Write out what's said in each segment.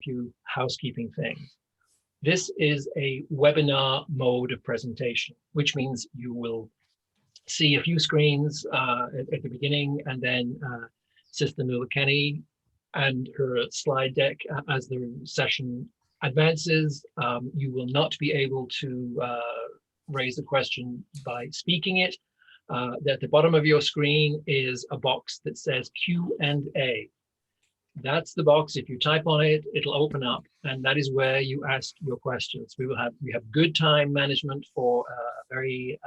few housekeeping things. This is a webinar mode of presentation, which means you will see a few screens at the beginning, and then Sister Nuala Kenny and her slide deck as the session advances. You will not be able to raise a question by speaking it. At the bottom of your screen is a box that says Q&A. That's the box. If you type on it, it'll open up, and that is where you ask your questions. We have good time management for a very,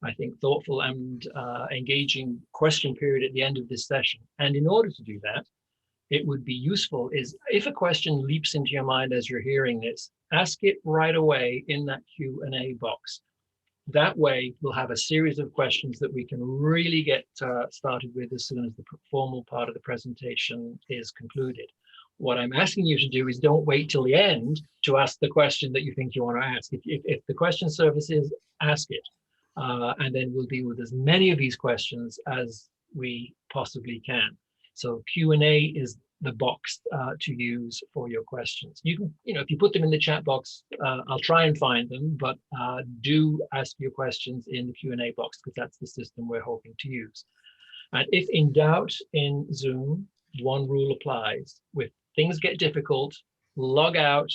I think, thoughtful and engaging question period at the end of this session. And in order to do that, it would be useful is if a question leaps into your mind as you're hearing this, ask it right away in that Q&A box. That way, we'll have a series of questions that we can really get started with as soon as the formal part of the presentation is concluded. What I'm asking you to do is don't wait till the end to ask the question that you think you want to ask. If the question service is, ask it. And then we'll deal with as many of these questions as we possibly can. So Q&A is the box to use for your questions. You can, if you put them in the chat box, I'll try and find them, but do ask your questions in the Q&A box, because that's the system we're hoping to use. And if in doubt in Zoom, one rule applies. If things get difficult, log out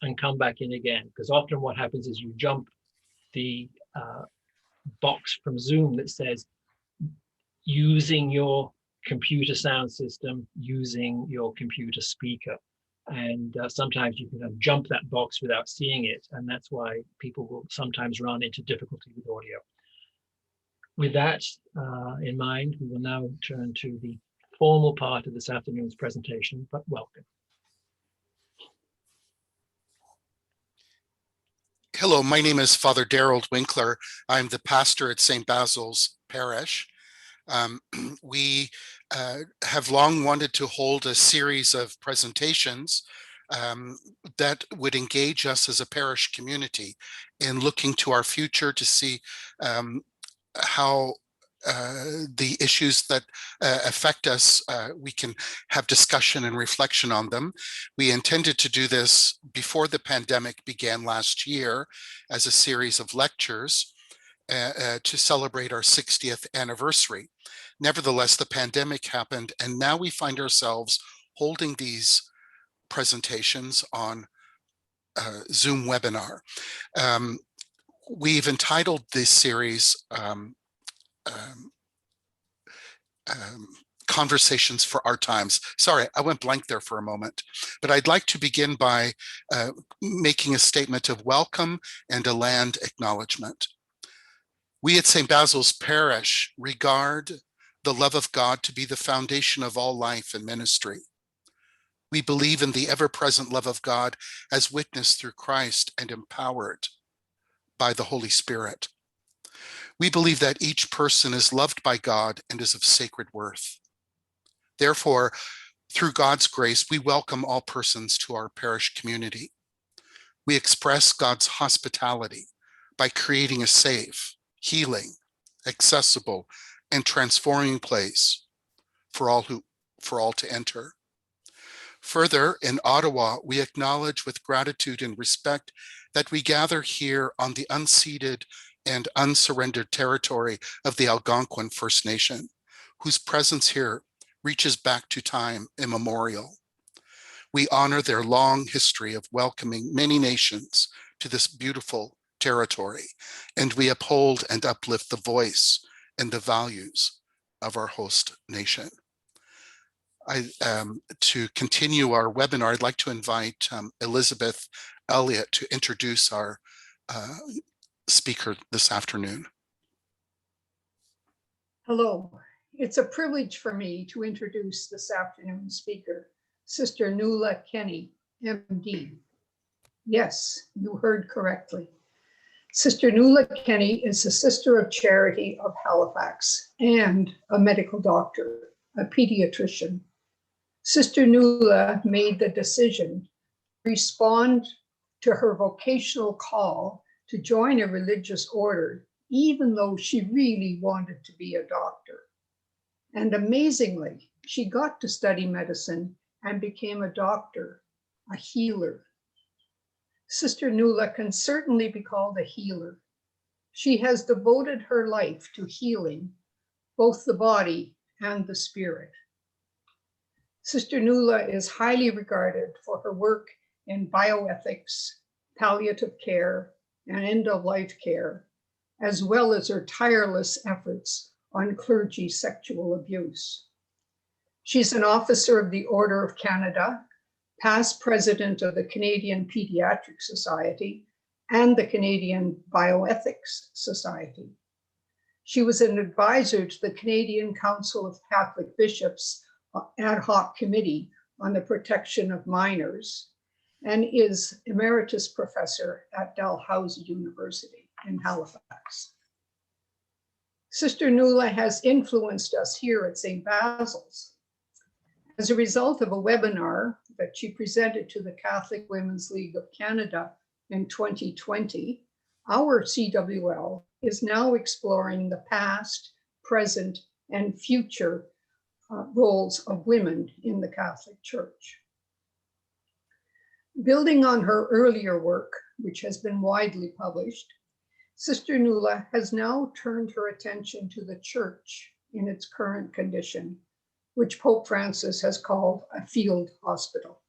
and come back in again, because often what happens is you jump the box from Zoom that says using your computer sound system, using your computer speaker. And sometimes you can jump that box without seeing it. And that's why people will sometimes run into difficulty with audio. With that in mind, we will now turn to the formal part of this afternoon's presentation, but welcome. Hello, my name is Father Daryl Winkler. I'm the pastor at St. Basil's Parish. We have long wanted to hold a series of presentations that would engage us as a parish community in looking to our future to see how the issues that affect us, we can have discussion and reflection on them. We intended to do this before the pandemic began last year as a series of lectures to celebrate our 60th anniversary. Nevertheless, the pandemic happened, and now we find ourselves holding these presentations on Zoom webinar. We've entitled this series Conversations for Our Times. Sorry, I went blank there for a moment, but I'd like to begin by making a statement of welcome and a land acknowledgement. We at St. Basil's Parish regard the love of God to be the foundation of all life and ministry. We believe in the ever-present love of God as witnessed through Christ and empowered by the Holy Spirit. We believe that each person is loved by God and is of sacred worth. Therefore, through God's grace, we welcome all persons to our parish community. We express God's hospitality by creating a safe, healing, accessible, and transforming place for all to enter. Further, in Ottawa, we acknowledge with gratitude and respect that we gather here on the unceded and unsurrendered territory of the Algonquin First Nation, whose presence here reaches back to time immemorial. We honor their long history of welcoming many nations to this beautiful territory, and we uphold and uplift the voice and the values of our host nation. To continue our webinar, I'd like to invite Elizabeth Elliott to introduce our speaker this afternoon. Hello, it's a privilege for me to introduce this afternoon's speaker, Sister Nuala Kenny, MD. Yes, you heard correctly. Sister Nuala Kenny is a Sister of Charity of Halifax and a medical doctor, a pediatrician. Sister Nuala made the decision to respond to her vocational call to join a religious order, even though she really wanted to be a doctor. And amazingly, she got to study medicine and became a doctor a healer. Sister Nuala can certainly be called a healer. She has devoted her life to healing both the body and the spirit. Sister Nuala is highly regarded for her work in bioethics, palliative care, and end-of-life care, as well as her tireless efforts on clergy sexual abuse. She's an officer of the Order of Canada, past president of the Canadian Pediatric Society and the Canadian Bioethics Society. She was an advisor to the Canadian Council of Catholic Bishops ad hoc committee on the protection of minors and is emeritus professor at Dalhousie University in Halifax. Sister Nuala has influenced us here at St. Basil's. As a result of a webinar that she presented to the Catholic Women's League of Canada in 2020, our CWL is now exploring the past, present, and future roles of women in the Catholic Church. Building on her earlier work, which has been widely published, Sister Nuala has now turned her attention to the Church in its current condition, which Pope Francis has called a field hospital.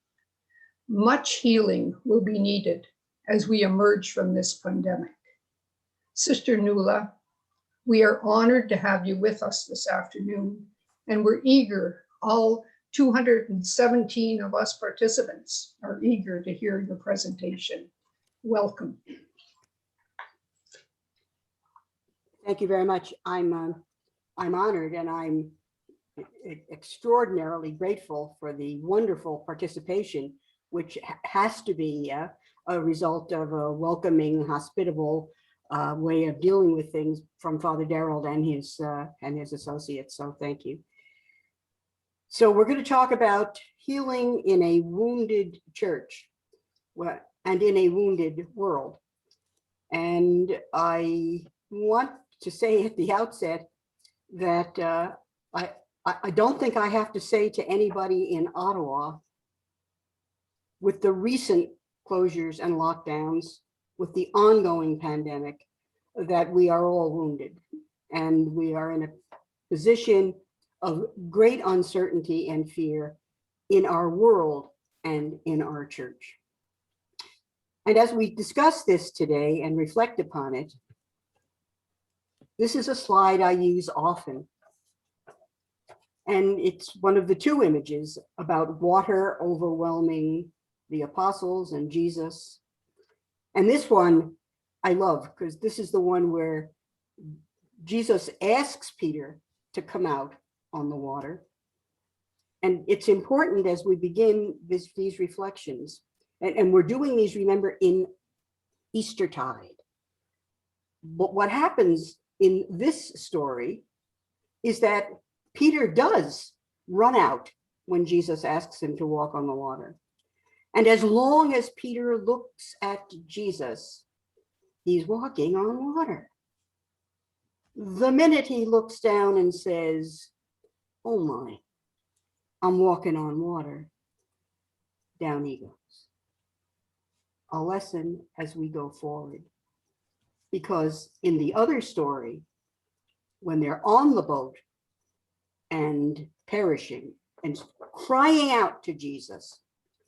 Much healing will be needed as we emerge from this pandemic. Sister Nuala, we are honored to have you with us this afternoon, and we're eager, all 217 of us participants are eager to hear your presentation. Welcome. Thank you very much. I'm honored, and I'm extraordinarily grateful for the wonderful participation, which has to be a result of a welcoming, hospitable way of dealing with things from Father Darrell and his associates. So thank you. So we're going to talk about healing in a wounded church and in a wounded world. And I want to say at the outset that I don't think I have to say to anybody in Ottawa, with the recent closures and lockdowns, with the ongoing pandemic, that we are all wounded and we are in a position of great uncertainty and fear in our world and in our church. And as we discuss this today and reflect upon it, this is a slide I use often. And it's one of the two images about water overwhelming the apostles and Jesus. And this one I love, because this is the one where Jesus asks Peter to come out on the water. And it's important as we begin these reflections, and we're doing these, remember, in Eastertide. But what happens in this story is that Peter does run out when Jesus asks him to walk on the water. And as long as Peter looks at Jesus, he's walking on water. The minute he looks down and says, "Oh my, I'm walking on water," down he goes. A lesson as we go forward. Because in the other story, when they're on the boat and perishing and crying out to Jesus,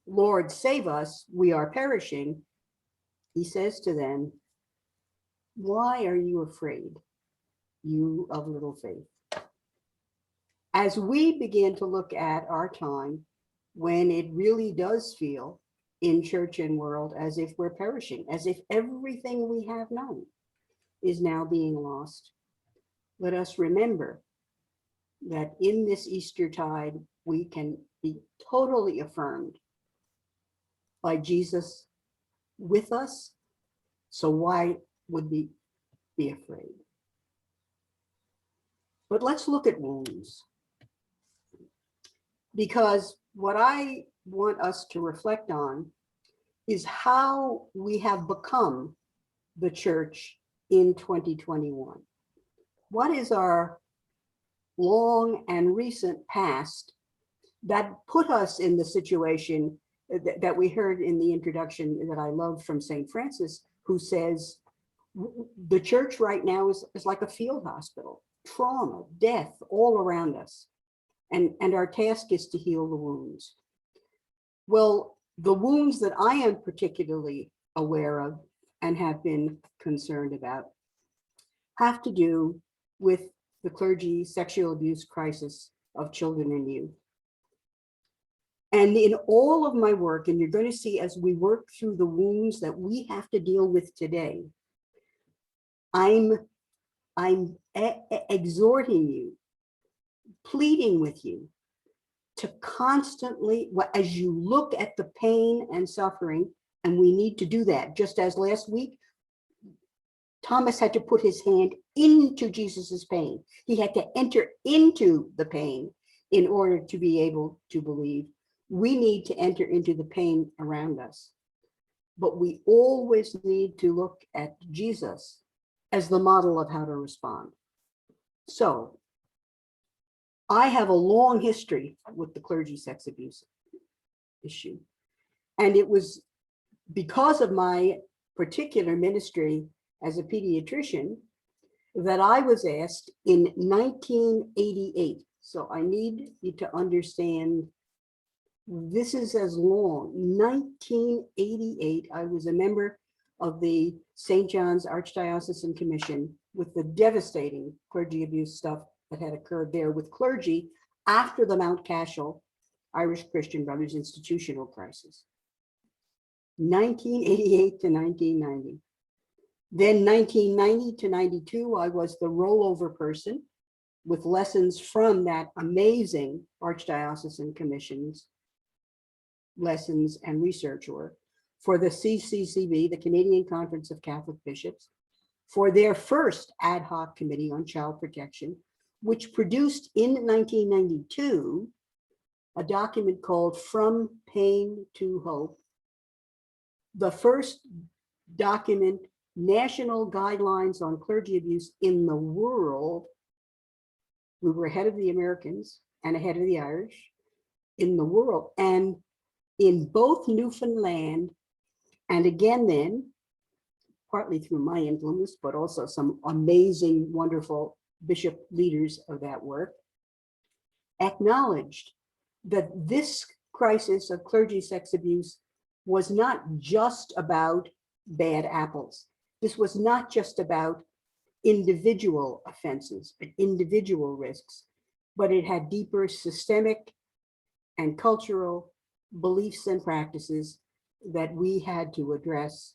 "Lord, save us, we are perishing," he says to them, "Why are you afraid, you of little faith?" As we begin to look at our time, when it really does feel in church and world as if we're perishing, as if everything we have known is now being lost, let us remember that in this Eastertide, we can be totally affirmed by Jesus with us. So why would we be afraid? But let's look at wounds. Because what I want us to reflect on is how we have become the church in 2021. What is our long and recent past that put us in the situation that we heard in the introduction that I love from St. Francis, who says, the church right now is like a field hospital, trauma, death all around us. And our task is to heal the wounds. Well, the wounds that I am particularly aware of and have been concerned about have to do with the clergy sexual abuse crisis of children and youth. And in all of my work, and you're going to see as we work through the wounds that we have to deal with today, I'm exhorting you, pleading with you to constantly, as you look at the pain and suffering, and we need to do that, just as last week, Thomas had to put his hand into Jesus's pain. He had to enter into the pain in order to be able to believe. We need to enter into the pain around us. But we always need to look at Jesus as the model of how to respond. So I have a long history with the clergy sex abuse issue. And it was because of my particular ministry as a pediatrician that I was asked in 1988. So I need you to understand, this is as long. 1988, I was a member of the St. John's Archdiocesan Commission with the devastating clergy abuse stuff that had occurred there with clergy after the Mount Cashel Irish Christian Brothers institutional crisis. 1988 to 1990. Then 1990 to 92, I was the rollover person with lessons from that amazing Archdiocesan Commission's lessons and research work for the CCCB, the Canadian Conference of Catholic Bishops, for their first ad hoc committee on child protection, which produced in 1992 a document called From Pain to Hope, the first document, national guidelines on clergy abuse in the world. We were ahead of the Americans and ahead of the Irish in the world. And in both Newfoundland and again then, partly through my influence, but also some amazing, wonderful bishop leaders of that work, acknowledged that this crisis of clergy sex abuse was not just about bad apples. This was not just about individual offenses, but individual risks, but it had deeper systemic and cultural beliefs and practices that we had to address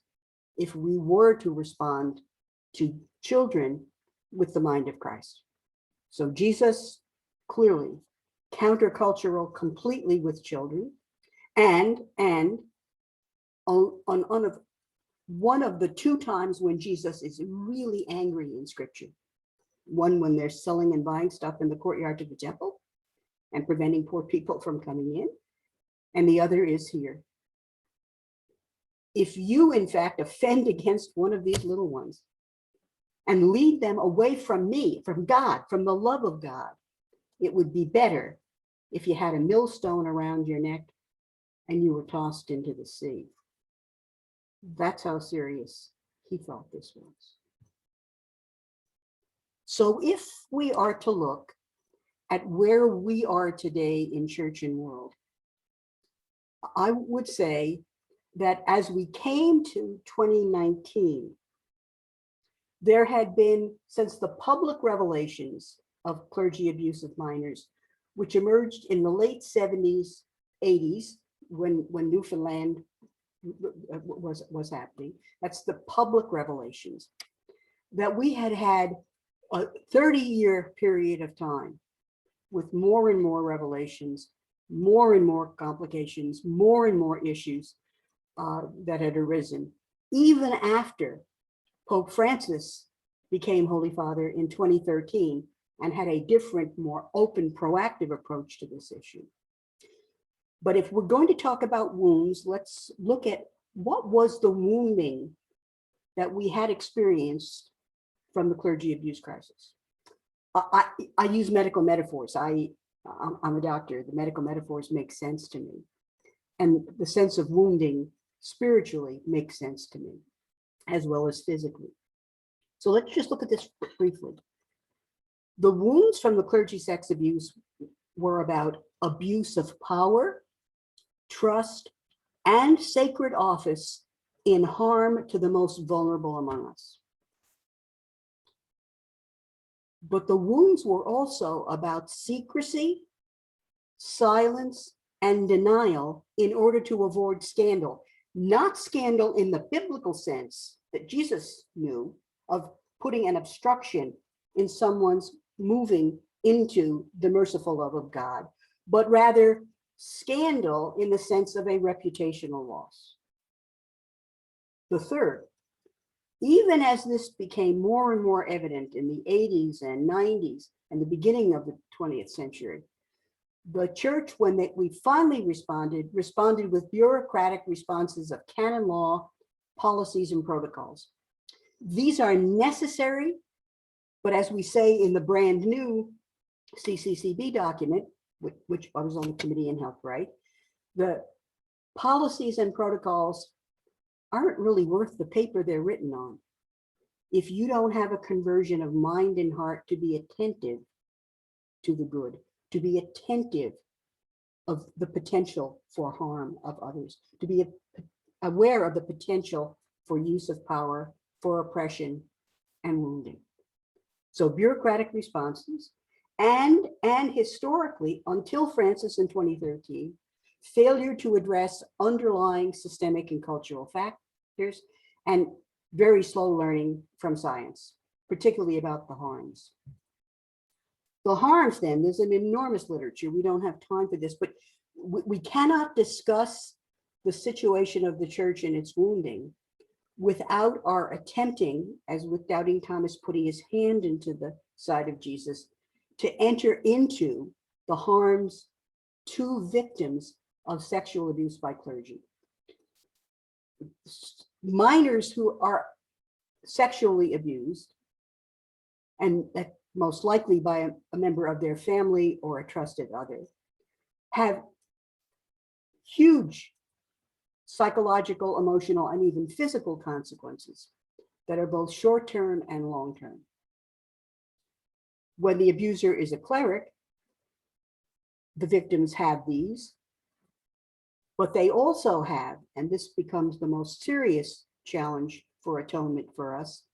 if we were to respond to children with the mind of Christ. So Jesus clearly countercultural completely with children, and on one of the two times when Jesus is really angry in scripture, one when they're selling and buying stuff in the courtyard of the temple and preventing poor people from coming in, and the other is here. If you in fact offend against one of these little ones and lead them away from me, from God, from the love of God, it would be better if you had a millstone around your neck and you were tossed into the sea. That's how serious he thought this was. So if we are to look at where we are today in church and world, I would say that as we came to 2019, there had been, since the public revelations of clergy abuse of minors, which emerged in the late 70s, 80s, when Newfoundland was happening. That's the public revelations, that we had had a 30-year period of time with more and more revelations, more and more complications, more and more issues that had arisen, even after Pope Francis became Holy Father in 2013 and had a different, more open, proactive approach to this issue. But if we're going to talk about wounds, let's look at what was the wounding that we had experienced from the clergy abuse crisis. I use medical metaphors. I'm a doctor. The medical metaphors make sense to me. And the sense of wounding spiritually makes sense to me, as well as physically. So let's just look at this briefly. The wounds from the clergy sex abuse were about abuse of power, trust, and sacred office in harm to the most vulnerable among us. But the wounds were also about secrecy, silence, and denial in order to avoid scandal. Not scandal in the biblical sense that Jesus knew of putting an obstruction in someone's moving into the merciful love of God, but rather scandal in the sense of a reputational loss. The third, even as this became more and more evident in the 80s and 90s and the beginning of the 20th century, the church, when we finally responded with bureaucratic responses of canon law, policies, and protocols. These are necessary, but as we say in the brand new CCCB document, which I was on the committee in health, right? The policies and protocols aren't really worth the paper they're written on if you don't have a conversion of mind and heart to be attentive to the good, to be attentive of the potential for harm of others, to be aware of the potential for use of power, for oppression and wounding. So bureaucratic responses and historically, until Francis in 2013, failure to address underlying systemic and cultural factors, and very slow learning from science, particularly about the harms. The harms, then, there's an enormous literature. We don't have time for this, but we cannot discuss the situation of the church and its wounding without our attempting, as with Doubting Thomas putting his hand into the side of Jesus, to enter into the harms to victims of sexual abuse by clergy. Minors who are sexually abused, and that most likely by a member of their family or a trusted other, have huge psychological, emotional, and even physical consequences that are both short-term and long-term. When the abuser is a cleric, the victims have these, but they also have, and this becomes the most serious challenge for atonement for us,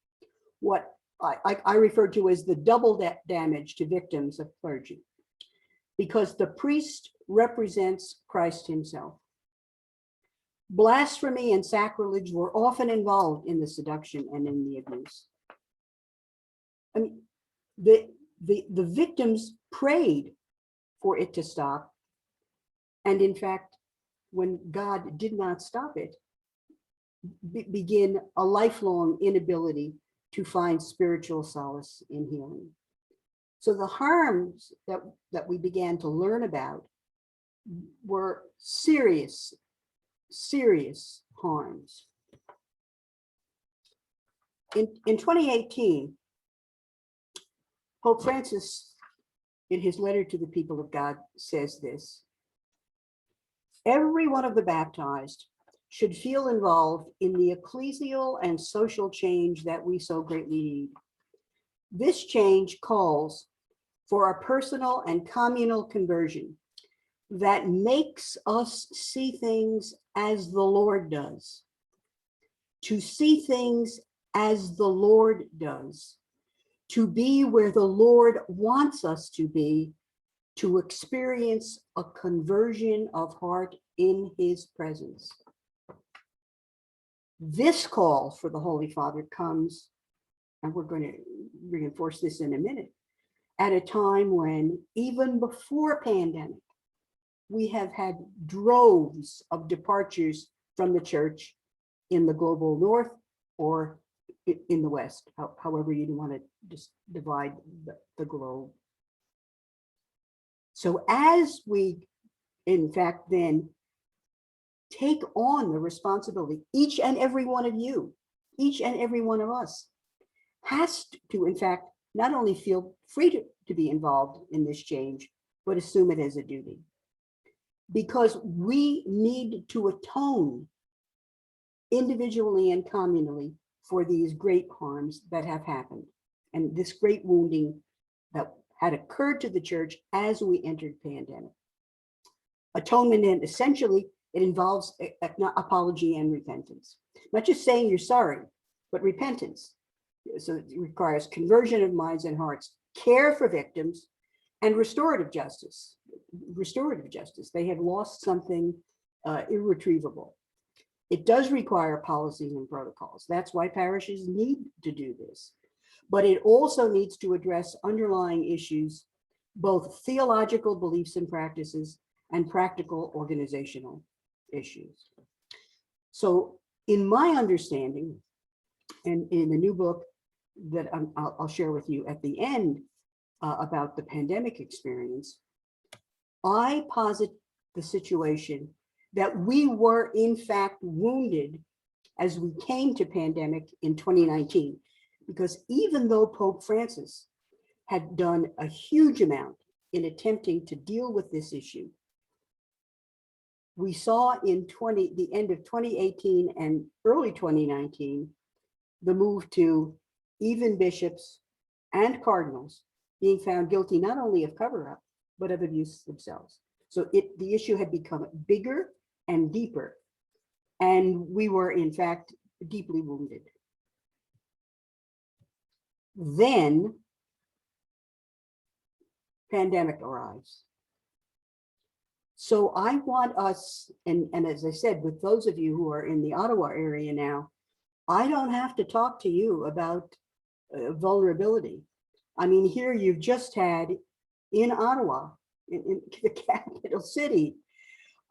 what I refer to as the double damage to victims of clergy, because the priest represents Christ himself. Blasphemy and sacrilege were often involved in the seduction and in the abuse. I mean, the victims prayed for it to stop. And in fact, when God did not stop it, begin a lifelong inability to find spiritual solace in healing. So the harms that we began to learn about were serious harms. In 2018, Pope Francis, in his letter to the people of God, says this: every one of the baptized should feel involved in the ecclesial and social change that we so greatly need. This change calls for a personal and communal conversion that makes us see things as the Lord does, to see things as the Lord does, to be where the Lord wants us to be, to experience a conversion of heart in his presence. This call for the Holy Father comes, and we're going to reinforce this in a minute, at a time when, even before pandemic, we have had droves of departures from the church in the global north or in the west, however you want to just divide the globe. So as we, in fact, then take on the responsibility, each and every one of you, each and every one of us has to, in fact, not only feel free to be involved in this change, but assume it as a duty. because we need to atone individually and communally for these great harms that have happened and this great wounding that had occurred to the church as we entered pandemic. Atonement, and essentially it involves apology and repentance. Not just saying you're sorry, but repentance. So it requires conversion of minds and hearts, care for victims, and restorative justice. Restorative justice. They have lost something irretrievable. It does require policies and protocols. That's why parishes need to do this. But it also needs to address underlying issues, both theological beliefs and practices and practical organizational issues. So in my understanding, and in the new book that I'll share with you at the end about the pandemic experience, I posit the situation that we were in fact wounded as we came to pandemic in 2019, because even though Pope Francis had done a huge amount in attempting to deal with this issue, we saw in the end of 2018 and early 2019, the move to even bishops and cardinals being found guilty not only of cover-up, but of abuse themselves. So the issue had become bigger and deeper, and we were in fact deeply wounded. Then pandemic arrives. So I want us, and as I said, with those of you who are in the Ottawa area now, I don't have to talk to you about vulnerability. I mean, here you've just had in Ottawa, in the capital city,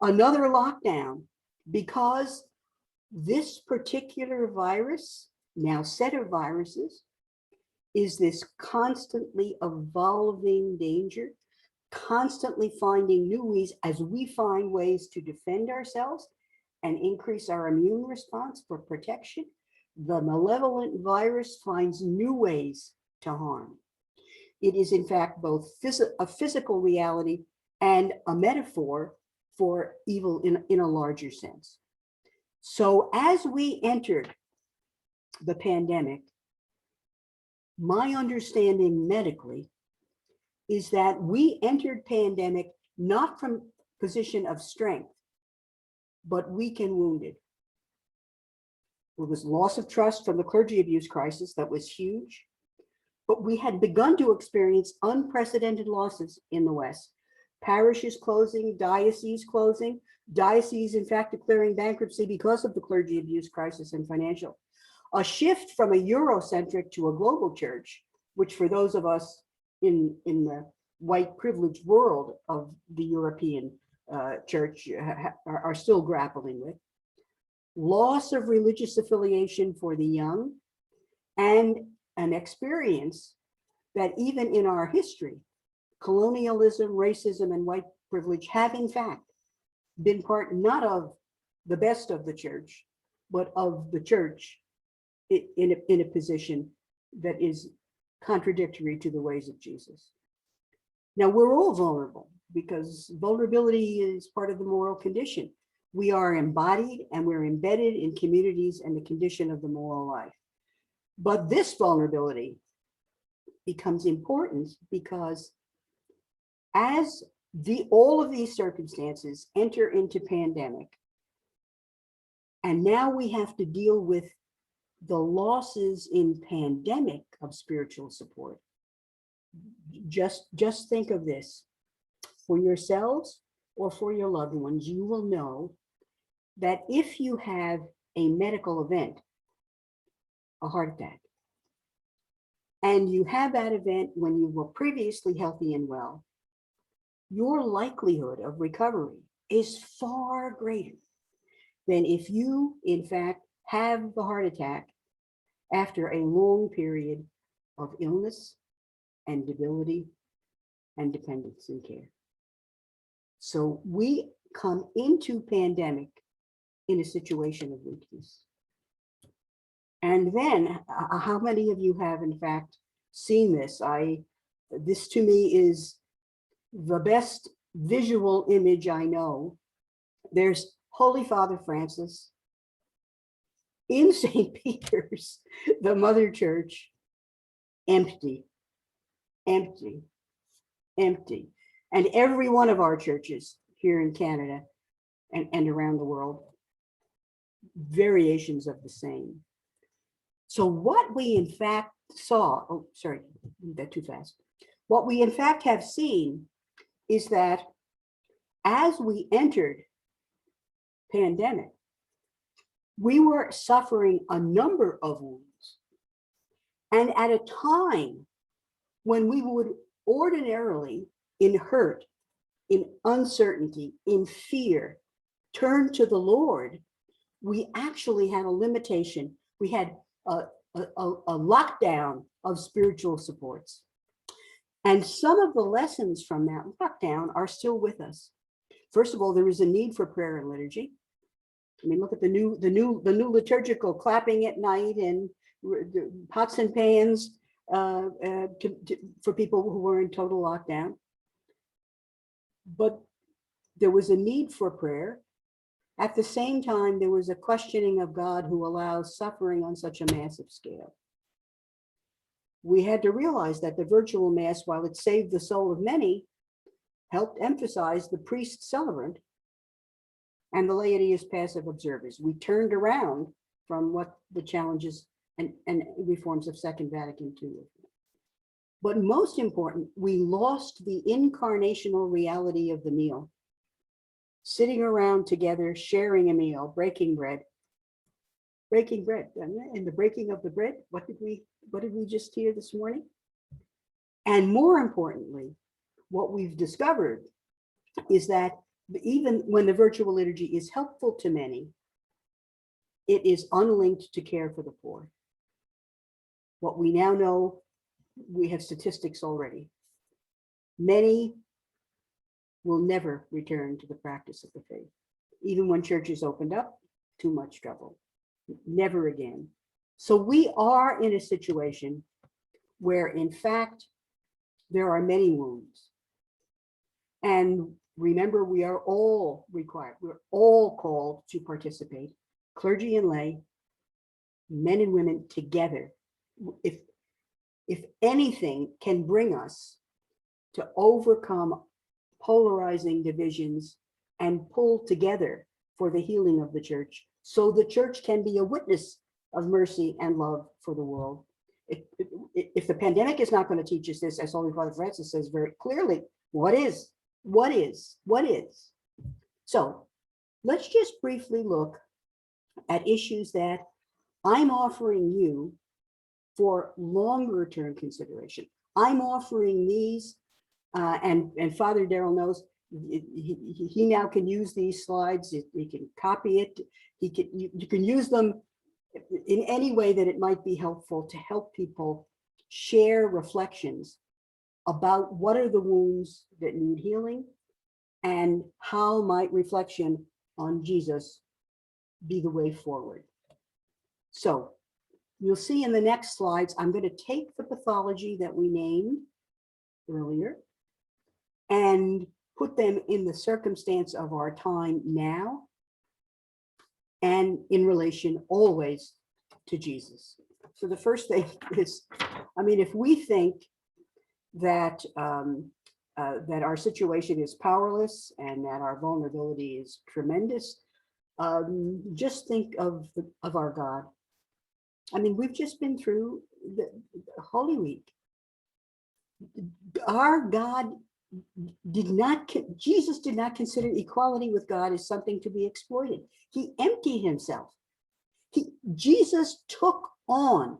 another lockdown because this particular virus, now set of viruses, is this constantly evolving danger, constantly finding new ways as we find ways to defend ourselves and increase our immune response for protection. The malevolent virus finds new ways to harm. It is in fact both a physical reality and a metaphor for evil in a larger sense. So as we entered the pandemic, my understanding medically is that we entered pandemic not from a position of strength, but weak and wounded. It was loss of trust from the clergy abuse crisis that was huge, but we had begun to experience unprecedented losses in the West. Parishes closing, dioceses in fact declaring bankruptcy because of the clergy abuse crisis and financial. A shift from a Eurocentric to a global church, which for those of us in the white privileged world of the European church are still grappling with. Loss of religious affiliation for the young, and an experience that even in our history, colonialism, racism, and white privilege have in fact been part not of the best of the church, but of the church in a position that is contradictory to the ways of Jesus. Now, we're all vulnerable because vulnerability is part of the moral condition. We are embodied and we're embedded in communities and the condition of the moral life. But this vulnerability becomes important because as all of these circumstances enter into pandemic, and now we have to deal with the losses in pandemic of spiritual support. Just think of this. For yourselves or for your loved ones, you will know that if you have a medical event, a heart attack, and you have that event when you were previously healthy and well, your likelihood of recovery is far greater than if you, in fact, have the heart attack after a long period of illness and debility and dependence and care. So we come into pandemic in a situation of weakness. And then how many of you have in fact seen this? This to me is the best visual image I know. There's Holy Father Francis in St. Peter's, the Mother Church, empty, empty, empty. And every one of our churches here in Canada and around the world, variations of the same. So what we in fact saw, oh, sorry, that too fast. What we in fact have seen is that as we entered pandemic, we were suffering a number of wounds. And at a time when we would ordinarily, in hurt, in uncertainty, in fear, turn to the Lord, we actually had a limitation. We had a lockdown of spiritual supports. And some of the lessons from that lockdown are still with us. First of all, there is a need for prayer and liturgy. I mean, look at the new liturgical clapping at night and pots and pans for people who were in total lockdown. But there was a need for prayer. At the same time, there was a questioning of God who allows suffering on such a massive scale. We had to realize that the virtual Mass, while it saved the soul of many, helped emphasize the priest celebrant and the laity as passive observers. We turned around from what the challenges and reforms of Second Vatican II. But most important, we lost the incarnational reality of the meal. Sitting around together, sharing a meal, breaking bread. Breaking bread, and the breaking of the bread, what did we just hear this morning? And more importantly, what we've discovered is that even when the virtual liturgy is helpful to many, it is unlinked to care for the poor. What we now know, we have statistics already. Many will never return to the practice of the faith. Even when churches opened up, too much trouble. Never again. So we are in a situation where, in fact, there are many wounds. And remember, we are all required, we're all called to participate, clergy and lay, men and women together. If anything can bring us to overcome polarizing divisions and pull together for the healing of the church, so the church can be a witness of mercy and love for the world. If the pandemic is not going to teach us this, as Holy Father Francis says very clearly, what is? So let's just briefly look at issues that I'm offering you for longer term consideration. I'm offering these, and Father Darrell knows he now can use these slides. He can copy it. You can use them in any way that it might be helpful to help people share reflections about what are the wounds that need healing and how might reflection on Jesus be the way forward. So you'll see in the next slides, I'm going to take the pathology that we named earlier and put them in the circumstance of our time now and in relation always to Jesus. So the first thing is, I mean, if we think that that our situation is powerless and that our vulnerability is tremendous, just think of our God. I mean, we've just been through the Holy Week. Our God Jesus did not consider equality with God as something to be exploited. He emptied himself. Jesus took on,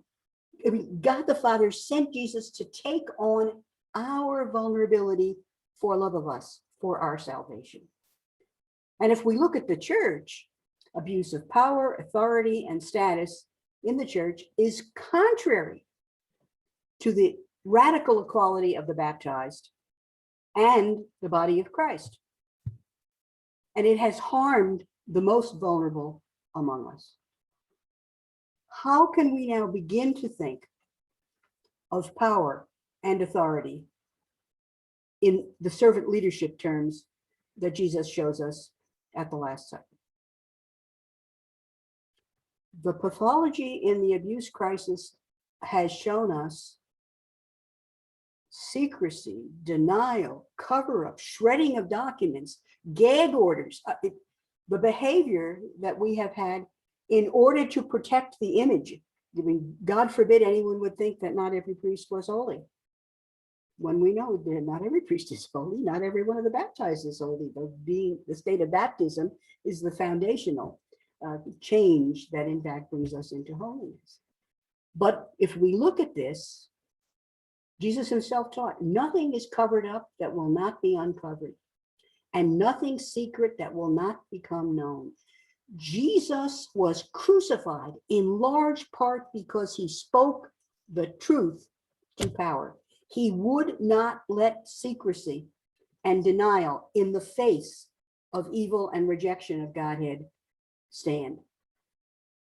I mean, God the Father sent Jesus to take on our vulnerability for love of us, for our salvation. And if we look at the church, abuse of power, authority, and status in the church is contrary to the radical equality of the baptized and the body of Christ. And it has harmed the most vulnerable among us. How can we now begin to think of power and authority in the servant leadership terms that Jesus shows us at the Last Supper. The pathology in the abuse crisis has shown us secrecy, denial, cover-up, shredding of documents, gag orders, the behavior that we have had in order to protect the image. I mean, God forbid anyone would think that not every priest was holy, when we know that not every priest is holy, not every one of the baptized is holy. The state of baptism is the foundational change that in fact brings us into holiness. But if we look at this, Jesus himself taught, nothing is covered up that will not be uncovered, and nothing secret that will not become known. Jesus was crucified in large part because he spoke the truth to power. He would not let secrecy and denial in the face of evil and rejection of Godhead stand.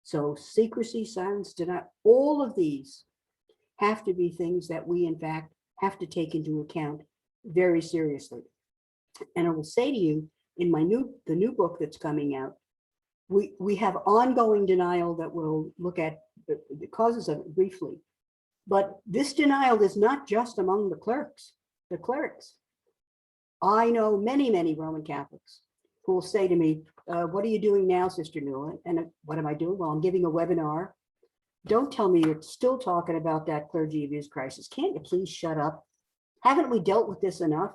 So secrecy, silence, denial, all of these have to be things that we in fact have to take into account very seriously. And I will say to you, in the new book that's coming out, we have ongoing denial that we'll look at the causes of it briefly. But this denial is not just among the clerics. I know many, many Roman Catholics who will say to me, what are you doing now, Sister Nuala? And what am I doing? Well, I'm giving a webinar. Don't tell me you're still talking about that clergy abuse crisis. Can't you please shut up? Haven't we dealt with this enough?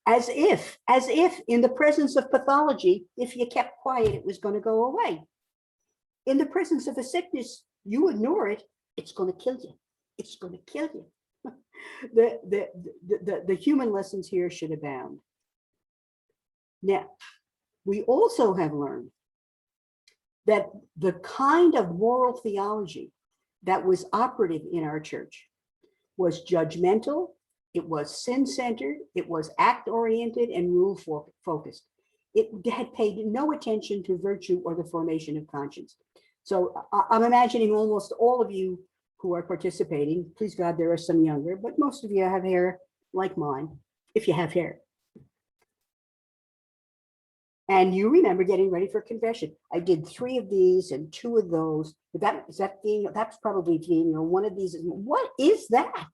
As if in the presence of pathology, if you kept quiet, it was going to go away. In the presence of a sickness, you ignore it, it's going to kill you. It's going to kill you. The human lessons here should abound. Now, we also have learned that the kind of moral theology that was operative in our church was judgmental, it was sin-centered, it was act-oriented and rule-focused. It had paid no attention to virtue or the formation of conscience. So I'm imagining almost all of you who are participating, please God, there are some younger, but most of you have hair like mine, if you have hair. And you remember getting ready for confession. I did 3 of these and 2 of those. But that's probably being one of these. What is that?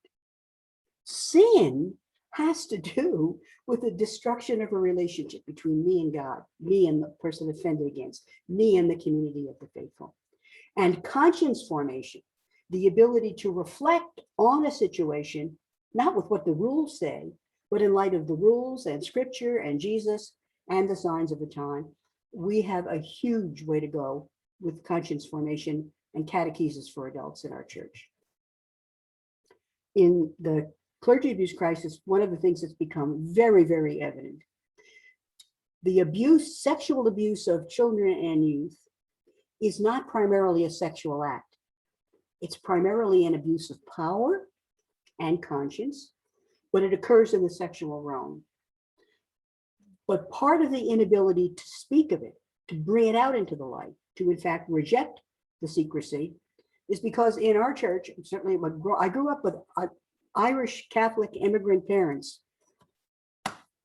Sin has to do with the destruction of a relationship between me and God, me and the person offended against, me and the community of the faithful. And conscience formation, the ability to reflect on a situation, not with what the rules say, but in light of the rules and scripture and Jesus and the signs of the time. We have a huge way to go with conscience formation and catechesis for adults in our church. In the clergy abuse crisis, one of the things that's become very, very evident, the abuse, sexual abuse of children and youth is not primarily a sexual act. It's primarily an abuse of power and conscience, but it occurs in the sexual realm. But part of the inability to speak of it, to bring it out into the light, to in fact reject the secrecy, is because in our church, certainly I grew up with Irish Catholic immigrant parents.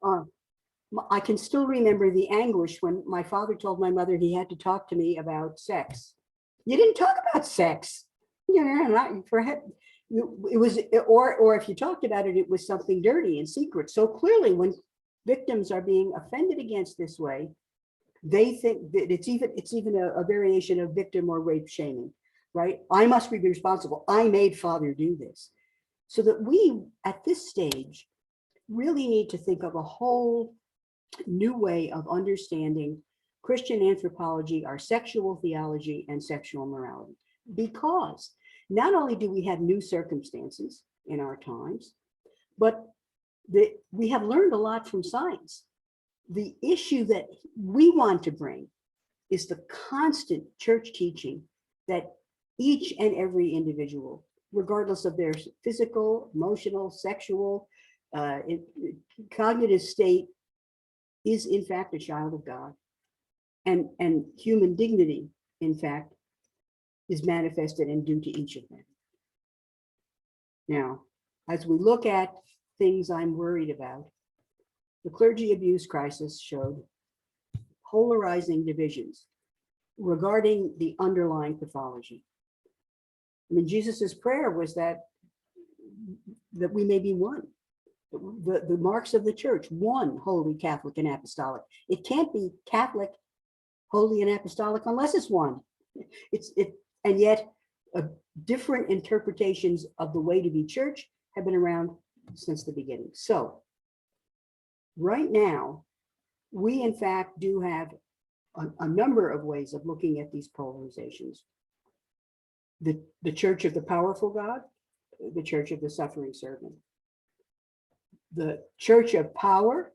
I can still remember the anguish when my father told my mother he had to talk to me about sex. You didn't talk about sex. You know, not for head. It was, or if you talked about it, it was something dirty and secret. So clearly, when victims are being offended against this way, they think that it's even a variation of victim or rape shaming, right? I must be responsible. I made father do this. So that we, at this stage, really need to think of a whole new way of understanding Christian anthropology, our sexual theology, and sexual morality. Because not only do we have new circumstances in our times, but we have learned a lot from science. The issue that we want to bring is the constant church teaching that each and every individual, regardless of their physical, emotional, sexual, cognitive state, is in fact a child of God. And human dignity, in fact, is manifested and due to each of them. Now, as we look at things I'm worried about, the clergy abuse crisis showed polarizing divisions regarding the underlying pathology. I mean, Jesus's prayer was that we may be one. The marks of the church, one, holy, Catholic, and apostolic. It can't be Catholic, holy, and apostolic unless it's one. And yet different interpretations of the way to be church have been around since the beginning. So right now, we in fact do have a number of ways of looking at these polarizations. The church of the powerful God, the church of the suffering servant. The church of power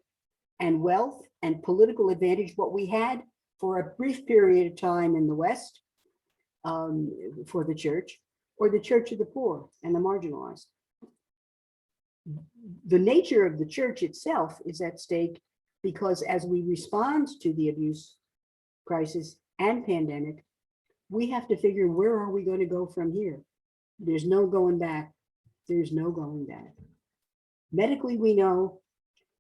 and wealth and political advantage, what we had for a brief period of time in the West for the church, or the church of the poor and the marginalized. The nature of the church itself is at stake because as we respond to the abuse crisis and pandemic, we have to figure, where are we going to go from here? There's no going back. There's no going back. Medically, we know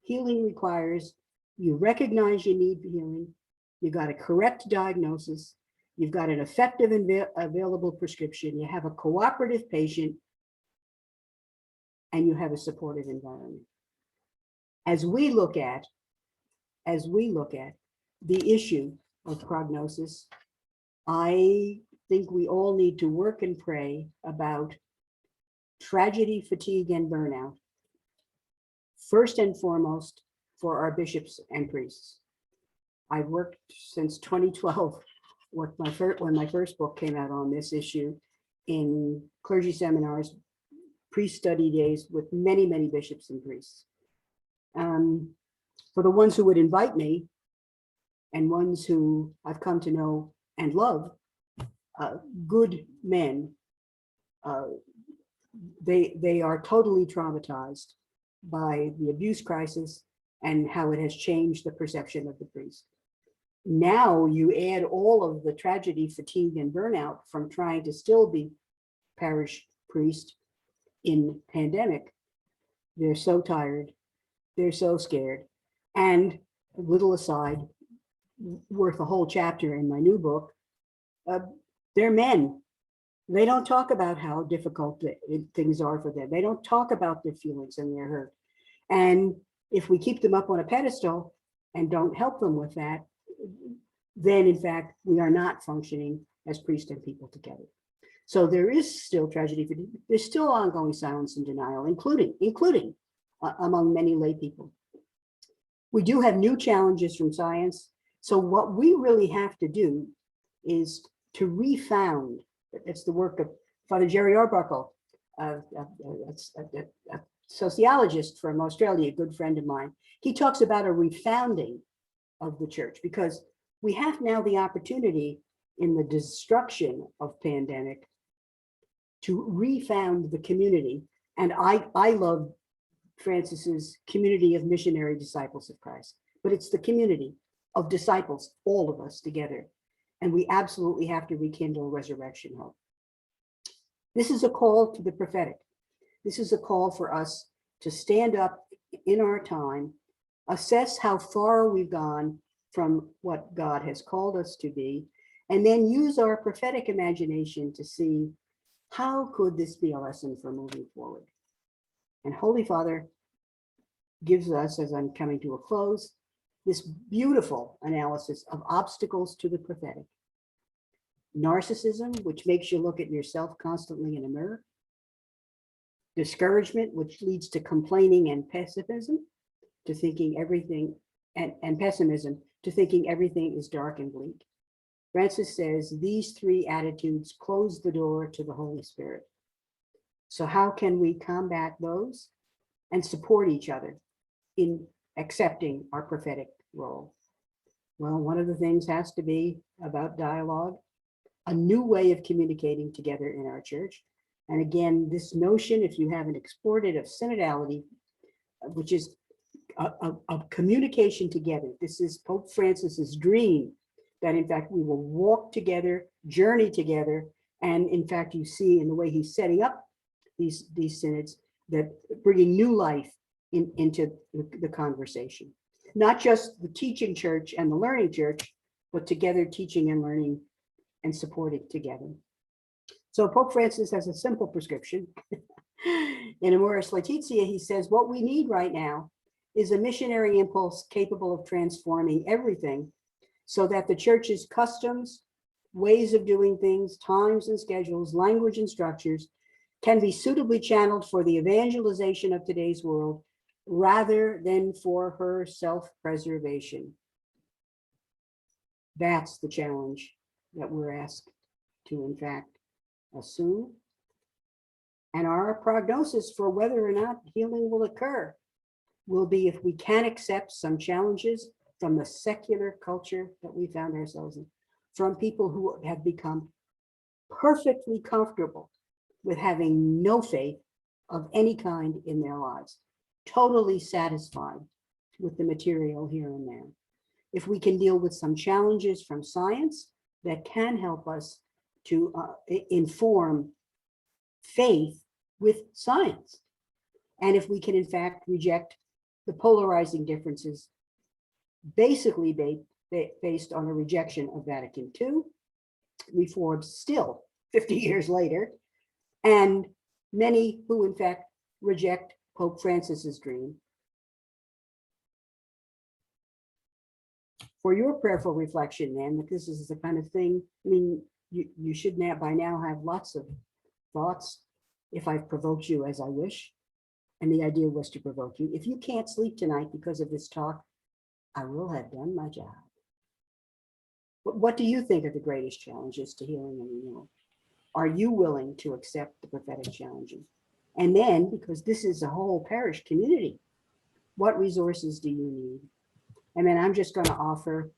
healing requires you recognize you need healing. You got a correct diagnosis. You've got an effective and available prescription. You have a cooperative patient, and you have a supportive environment. As we look at the issue of prognosis, I think we all need to work and pray about tragedy, fatigue, and burnout, first and foremost for our bishops and priests. I've worked since 2012, when my first book came out on this issue, in clergy seminars, priest study days with many, many bishops and priests. For the ones who would invite me and ones who I've come to know and love, good men, they are totally traumatized by the abuse crisis and how it has changed the perception of the priest. Now you add all of the tragedy, fatigue, and burnout from trying to still be parish priest in pandemic. They're so tired, they're so scared. And a little aside, worth a whole chapter in my new book, they're men. They don't talk about how difficult things are for them. They don't talk about their feelings and their hurt. And if we keep them up on a pedestal and don't help them with that, then in fact, we are not functioning as priest and people together. So there is still tragedy. There's still ongoing silence and denial, including among many lay people. We do have new challenges from science. So what we really have to do is to refound. It's the work of Father Jerry Arbuckle, a sociologist from Australia, a good friend of mine. He talks about a refounding of the church, because we have now the opportunity in the destruction of pandemic to refound the community. And I love Francis's community of missionary disciples of Christ, but it's the community of disciples, all of us together. And we absolutely have to rekindle resurrection hope. This is a call to the prophetic. This is a call for us to stand up in our time, assess how far we've gone from what God has called us to be, and then use our prophetic imagination to see how could this be a lesson for moving forward. And Holy Father gives us, as I'm coming to a close, this beautiful analysis of obstacles to the prophetic. Narcissism, which makes you look at yourself constantly in a mirror. Discouragement, which leads to complaining and pessimism, to thinking everything, and pessimism, to thinking everything is dark and bleak. Francis says these three attitudes close the door to the Holy Spirit. So how can we combat those and support each other in accepting our prophetic role? Well, one of the things has to be about dialogue, a new way of communicating together in our church. And again, this notion, if you haven't explored it, of synodality, which is a communication together. This is Pope Francis's dream, that in fact we will walk together, journey together. And in fact, you see in the way he's setting up these synods, that bringing new life into the conversation. Not just the teaching church and the learning church, but together teaching and learning and supporting together. So Pope Francis has a simple prescription. In Amoris Laetitia, he says, what we need right now is a missionary impulse capable of transforming everything so that the church's customs, ways of doing things, times and schedules, language and structures can be suitably channeled for the evangelization of today's world rather than for her self-preservation. That's the challenge that we're asked to, in fact, assume. And our prognosis for whether or not healing will occur will be if we can accept some challenges from the secular culture that we found ourselves in, from people who have become perfectly comfortable with having no faith of any kind in their lives, totally satisfied with the material here and there. If we can deal with some challenges from science that can help us to inform faith with science, and if we can in fact reject the polarizing differences basically based on a rejection of Vatican II, reforms still 50 years later, and many who in fact reject Pope Francis's dream. For your prayerful reflection, then, that this is the kind of thing, I mean, you should now by now have lots of thoughts if I've provoked you as I wish, and the idea was to provoke you. If you can't sleep tonight because of this talk, I will have done my job. What do you think are the greatest challenges to healing and renewal? Are you willing to accept the prophetic challenges? And then, because this is a whole parish community, what resources do you need? And then I'm just going to offer,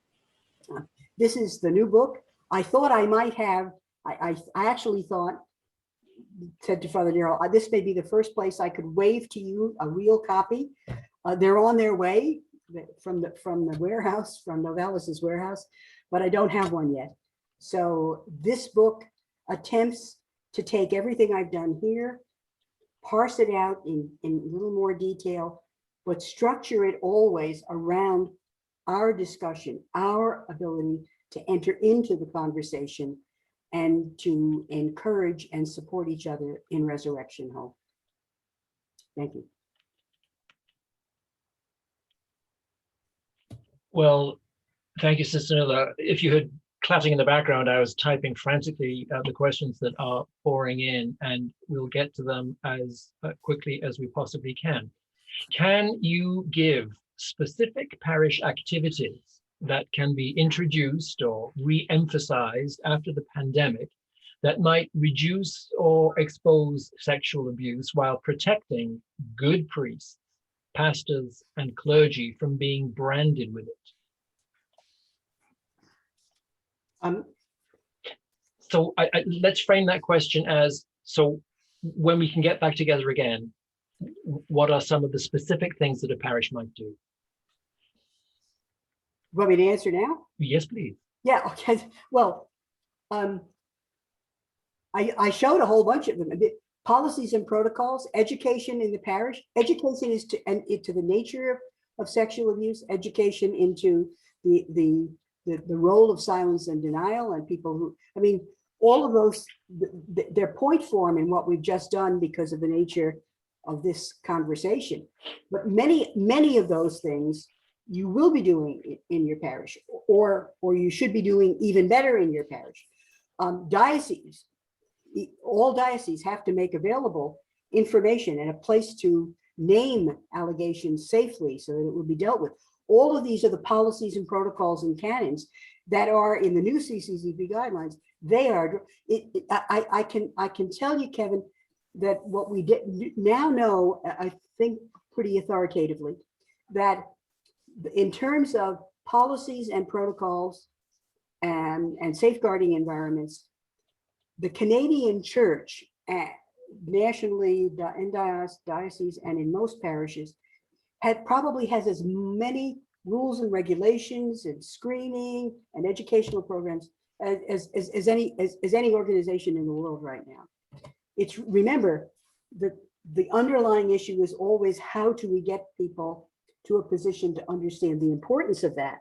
this is the new book. I thought I might have, I actually thought, said to Father Darrell, this may be the first place I could wave to you a real copy. They're on their way from the warehouse, from Novellis's warehouse, but I don't have one yet. So this book attempts to take everything I've done here, parse it out in a little more detail, but structure it always around our discussion, our ability to enter into the conversation and to encourage and support each other in resurrection hope. Thank you. Well, thank you, Sister Nuala. If you had clapping in the background, I was typing frantically the questions that are pouring in, and we'll get to them as quickly as we possibly can. Can you give specific parish activities that can be introduced or re-emphasized after the pandemic that might reduce or expose sexual abuse while protecting good priests, pastors, and clergy from being branded with it? So let's frame that question as, so when we can get back together again, what are some of the specific things that a parish might do? You want me to answer now? Yes, please. Yeah, okay. Well, I showed a whole bunch of them. Policies and protocols, education in the parish. Education is to the nature of sexual abuse, education into the role of silence and denial, and people who, I mean, all of those, their point form in what we've just done because of the nature of this conversation. But many of those things you will be doing in your parish, or you should be doing even better in your parish. Dioceses, all dioceses have to make available information and a place to name allegations safely so that it will be dealt with. All of these are the policies and protocols and canons that are in the new CCCP guidelines. They are, I can tell you, Kevin, that what we now know, I think pretty authoritatively, that in terms of policies and protocols and safeguarding environments, the Canadian Church, nationally, in dioceses and in most parishes, probably has as many rules and regulations and screening and educational programs as any organization in the world right now. It's, remember, that the underlying issue is always how do we get people to a position to understand the importance of that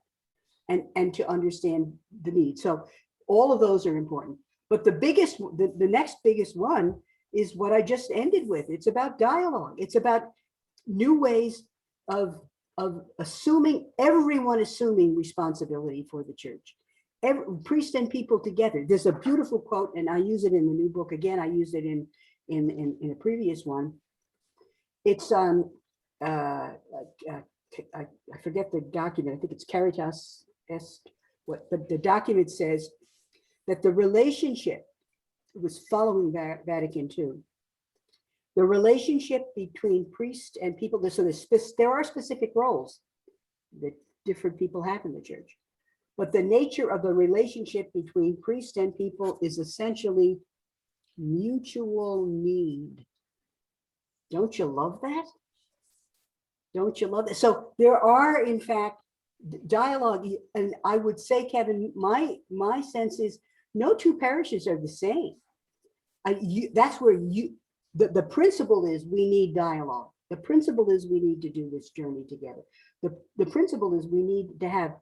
and to understand the need. So all of those are important. But the biggest, the next biggest one is what I just ended with. It's about dialogue. It's about new ways of everyone assuming responsibility for the church. Priest and people together. There's a beautiful quote, and I use it in the new book. Again, I used it in a previous one. It's I forget the document. I think it's Caritas Est. But the document says that the relationship, it was following Vatican II, the relationship between priest and people. So there are specific roles that different people have in the church. But the nature of the relationship between priest and people is essentially mutual need. Don't you love that? Don't you love that? So there are, in fact, dialogue. And I would say, Kevin, my sense is no two parishes are the same. That's where the principle is we need dialogue. The principle is we need to do this journey together. The principle is we need to have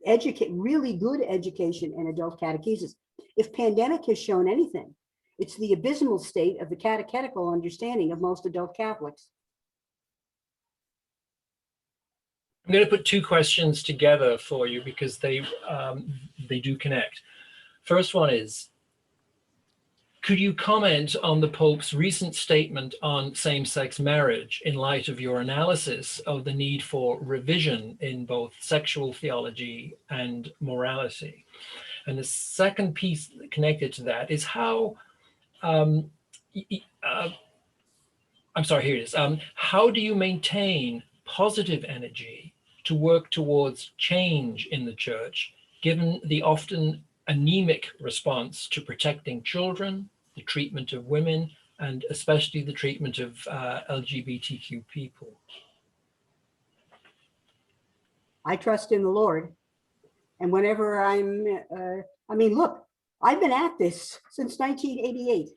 really good education and adult catechesis. If pandemic has shown anything, it's the abysmal state of the catechetical understanding of most adult Catholics. I'm going to put two questions together for you because they do connect. First one is, could you comment on the Pope's recent statement on same-sex marriage in light of your analysis of the need for revision in both sexual theology and morality? And the second piece connected to that is how, I'm sorry, here it is. How do you maintain positive energy to work towards change in the church, given the often anemic response to protecting children, the treatment of women, and especially the treatment of LGBTQ people? I trust in the Lord. And whenever I mean, look, I've been at this since 1988.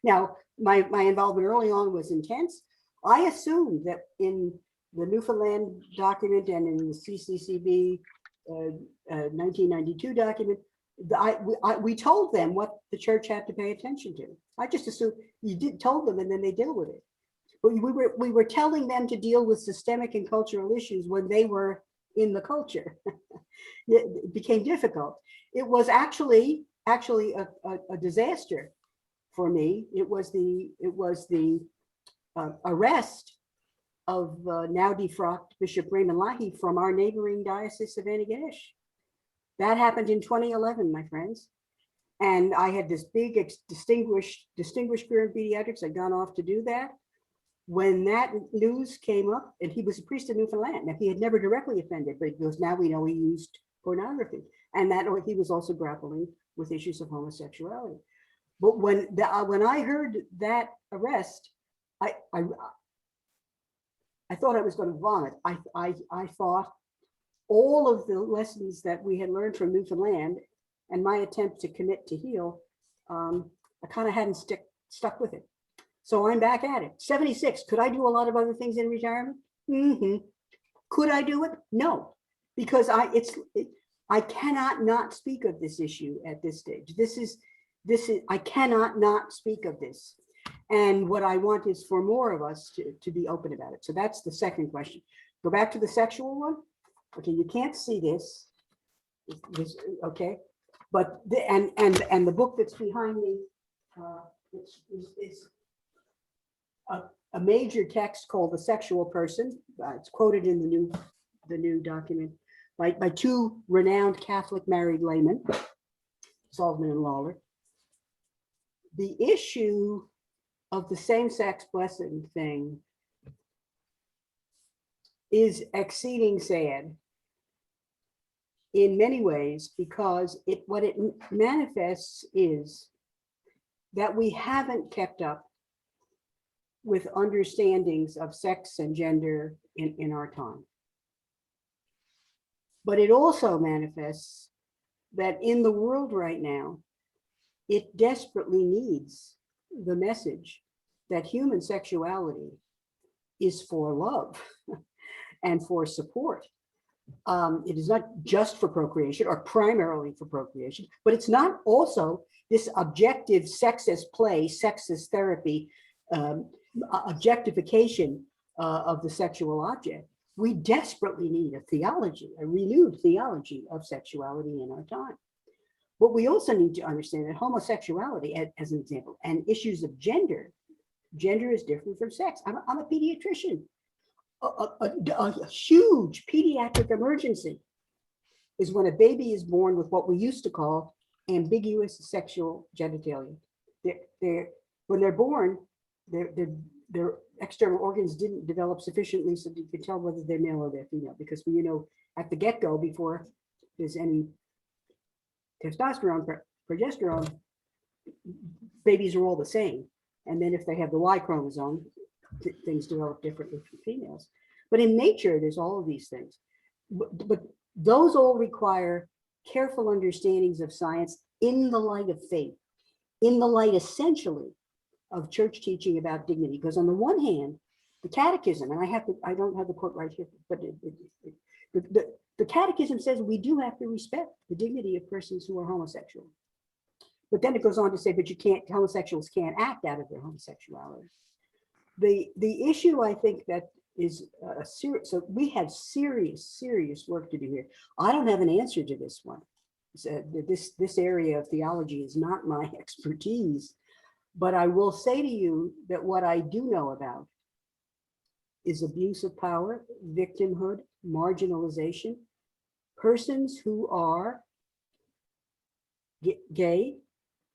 Now, my involvement early on was intense. I assumed that in the Newfoundland document and in the CCCB 1992 document, we told them what the church had to pay attention to. I just assumed you told them and then they deal with it. But we were telling them to deal with systemic and cultural issues when they were in the culture. It became difficult. It was actually a disaster for me. It was the arrest of now defrocked Bishop Raymond Lahey from our neighboring diocese of Antigonish. That happened in 2011, my friends. And I had this big distinguished career in pediatrics. I'd gone off to do that. When that news came up, and he was a priest in Newfoundland. Now, he had never directly offended, but he goes, now we know he used pornography. And that, or he was also grappling with issues of homosexuality. But when I heard that arrest, I thought I was going to vomit. I thought all of the lessons that we had learned from Newfoundland and my attempt to commit to heal, I kind of hadn't stuck with it. So I'm back at it. 76. Could I do a lot of other things in retirement? Could I do it? No, because I cannot not speak of this issue at this stage. I cannot not speak of this. And what I want is for more of us to be open about it. So that's the second question. Go back to the sexual one. Okay, you can't see this. Okay, but and the book that's behind me is a major text called The Sexual Person. It's quoted in the new document by two renowned Catholic married laymen, Salzman and Lawler. The issue of the same-sex blessing thing is exceeding sad in many ways, because what it manifests is that we haven't kept up with understandings of sex and gender in our time. But it also manifests that in the world right now, it desperately needs the message that human sexuality is for love and for support. It is not just for procreation or primarily for procreation, but it's not also this objective sexist play, sexist therapy, objectification of the sexual object. We desperately need a theology, a renewed theology of sexuality in our time. But we also need to understand that homosexuality, as an example, and issues of gender is different from sex. I'm a pediatrician. A huge pediatric emergency is when a baby is born with what we used to call ambiguous sexual genitalia. When they're born, their external organs didn't develop sufficiently so you can tell whether they're male or they're female, because you know at the get-go, before there's any testosterone, progesterone, babies are all the same. And then if they have the Y chromosome, things develop differently for females. But in nature, there's all of these things. But those all require careful understandings of science in the light of faith, in the light essentially of church teaching about dignity. Because on the one hand, the catechism, and I don't have the quote right here, but the catechism says we do have to respect the dignity of persons who are homosexual. But then it goes on to say, but homosexuals can't act out of their homosexuality. The issue, I think, that is so we have serious work to do here. I don't have an answer to this one. This area of theology is not my expertise, but I will say to you that what I do know about is abuse of power, victimhood, marginalization, persons who are gay,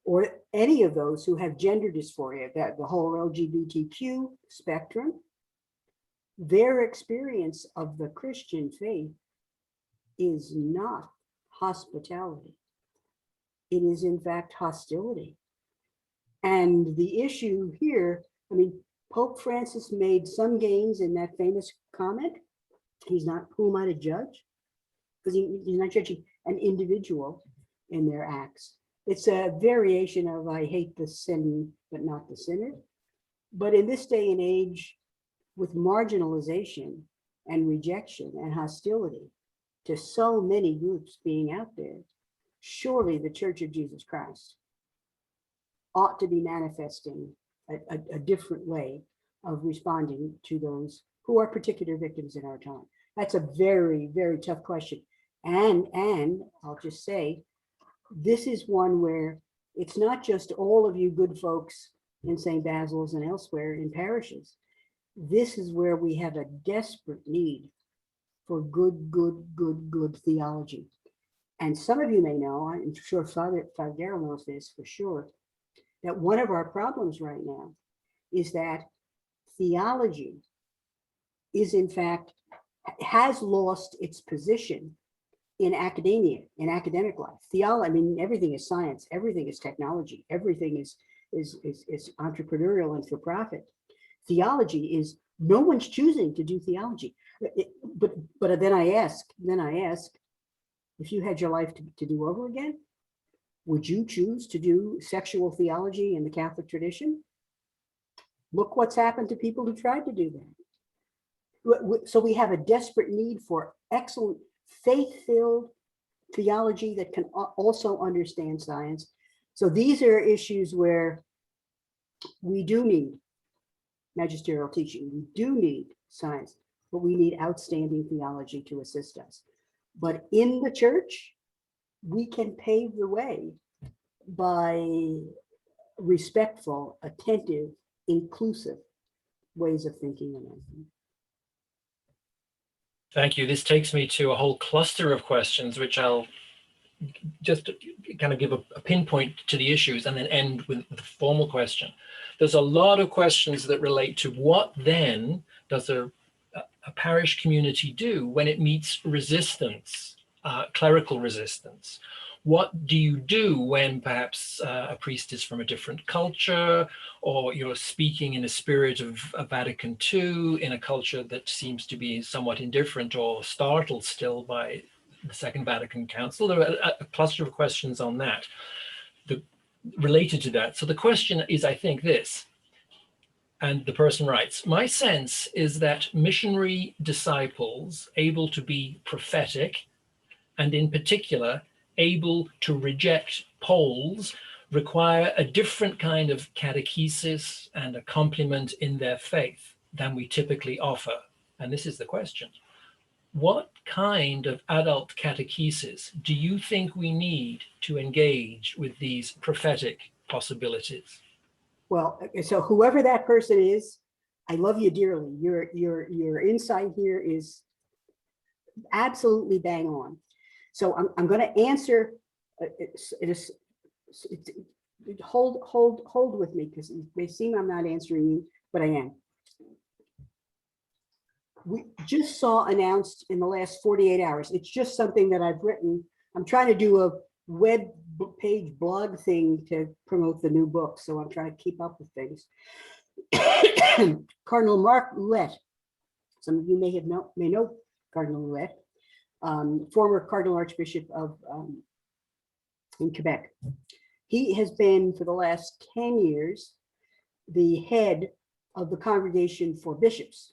or any of those who have gender dysphoria, that the whole LGBTQ spectrum, their experience of the Christian faith is not hospitality. It is in fact hostility. And the issue here, I mean, Pope Francis made some gains in that famous comment. He's not, who am I to judge? Because he's not judging an individual in their acts. It's a variation of I hate the sin, but not the sinner. But in this day and age, with marginalization and rejection and hostility to so many groups being out there, surely the Church of Jesus Christ ought to be manifesting a different way of responding to those who are particular victims in our time. That's a very, very tough question. And I'll just say, this is one where it's not just all of you good folks in St. Basil's and elsewhere in parishes. This is where we have a desperate need for good theology. And some of you may know, I'm sure Father Darrell knows this for sure, that one of our problems right now is that theology is in fact, has lost its position in academia, in academic life. Theology, I mean, everything is science, everything is technology, everything is entrepreneurial and for profit. Theology is, no one's choosing to do theology. But then I ask, if you had your life to do over again, would you choose to do sexual theology in the Catholic tradition? Look what's happened to people who tried to do that. So we have a desperate need for excellent faith-filled theology that can also understand science. So these are issues where we do need magisterial teaching, we do need science, but we need outstanding theology to assist us. But in the church, we can pave the way by respectful, attentive, inclusive ways of thinking and acting. Thank you. This takes me to a whole cluster of questions, which I'll just kind of give a pinpoint to the issues and then end with the formal question. There's a lot of questions that relate to what then does a parish community do when it meets resistance, clerical resistance? What do you do when perhaps a priest is from a different culture, or you're speaking in a spirit of Vatican II in a culture that seems to be somewhat indifferent or startled still by the Second Vatican Council? There are a cluster of questions on that related to that. So the question is, I think, this: And the person writes, my sense is that missionary disciples able to be prophetic, and in particular, able to reject polls, require a different kind of catechesis and accompaniment in their faith than we typically offer. And this is the question. What kind of adult catechesis do you think we need to engage with these prophetic possibilities? Well, so whoever that person is, I love you dearly. Your insight here is absolutely bang on. So I'm going to answer. Hold with me, because it may seem I'm not answering you, but I am. We just saw announced in the last 48 hours. It's just something that I've written. I'm trying to do a web page blog thing to promote the new book, so I'm trying to keep up with things. Cardinal Mark Ouellette, some of you may know Cardinal Ouellette, former Cardinal Archbishop of in Quebec. He has been for the last 10 years the head of the Congregation for Bishops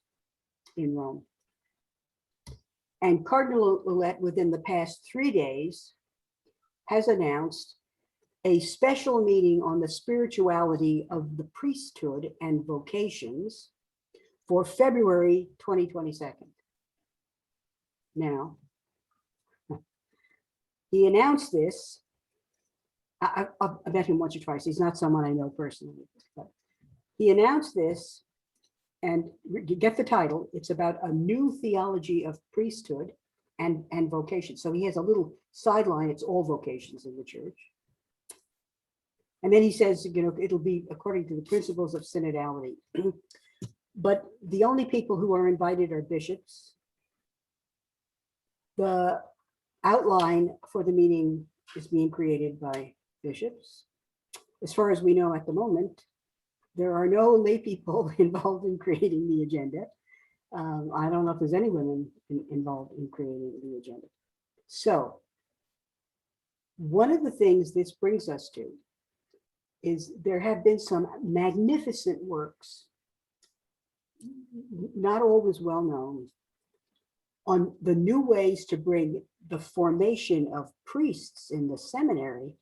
in Rome. And Cardinal Ouellette, within the past 3 days, has announced a special meeting on the spirituality of the priesthood and vocations for February 2022. Now, he announced this. I met him once or twice. He's not someone I know personally, but he announced this, and you get the title. It's about a new theology of priesthood and vocation. So he has a little sideline. It's all vocations in the church. And then he says, it'll be according to the principles of synodality. But the only people who are invited are bishops. The outline for the meeting is being created by bishops. As far as we know at the moment, there are no lay people involved in creating the agenda. I don't know if there's any women involved in creating the agenda. So one of the things this brings us to is there have been some magnificent works, not always well known, on the new ways to bring the formation of priests in the seminary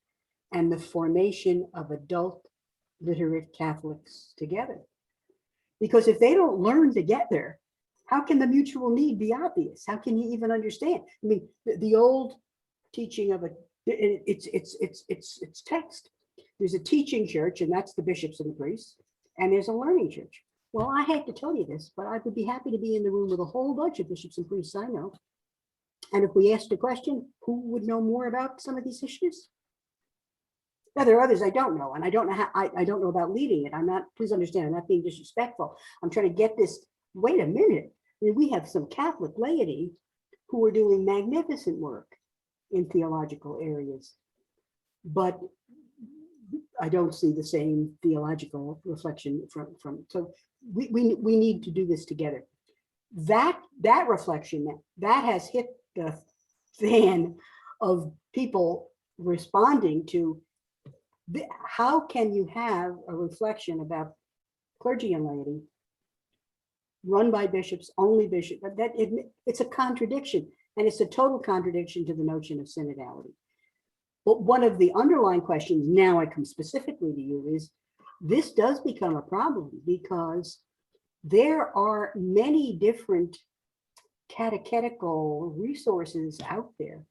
and the formation of adult literate Catholics together. Because if they don't learn together, how can the mutual need be obvious? How can you even understand? I mean, the old teaching of it's text. There's a teaching church, and that's the bishops and the priests, and there's a learning church. Well, I hate to tell you this, but I would be happy to be in the room with a whole bunch of bishops and priests I know. And if we asked a question, who would know more about some of these issues? Now, there are others I don't know, and I don't know how. I don't know about leading it. I'm not. Please understand, I'm not being disrespectful. I'm trying to get this. Wait a minute. I mean, we have some Catholic laity who are doing magnificent work in theological areas, but I don't see the same theological reflection from. So we need to do this together. That reflection that has hit the fan of people responding to. How can you have a reflection about clergy and laity run by bishops, only bishops? It's a contradiction, and it's a total contradiction to the notion of synodality. But one of the underlying questions, now I come specifically to you, is this does become a problem because there are many different catechetical resources out there.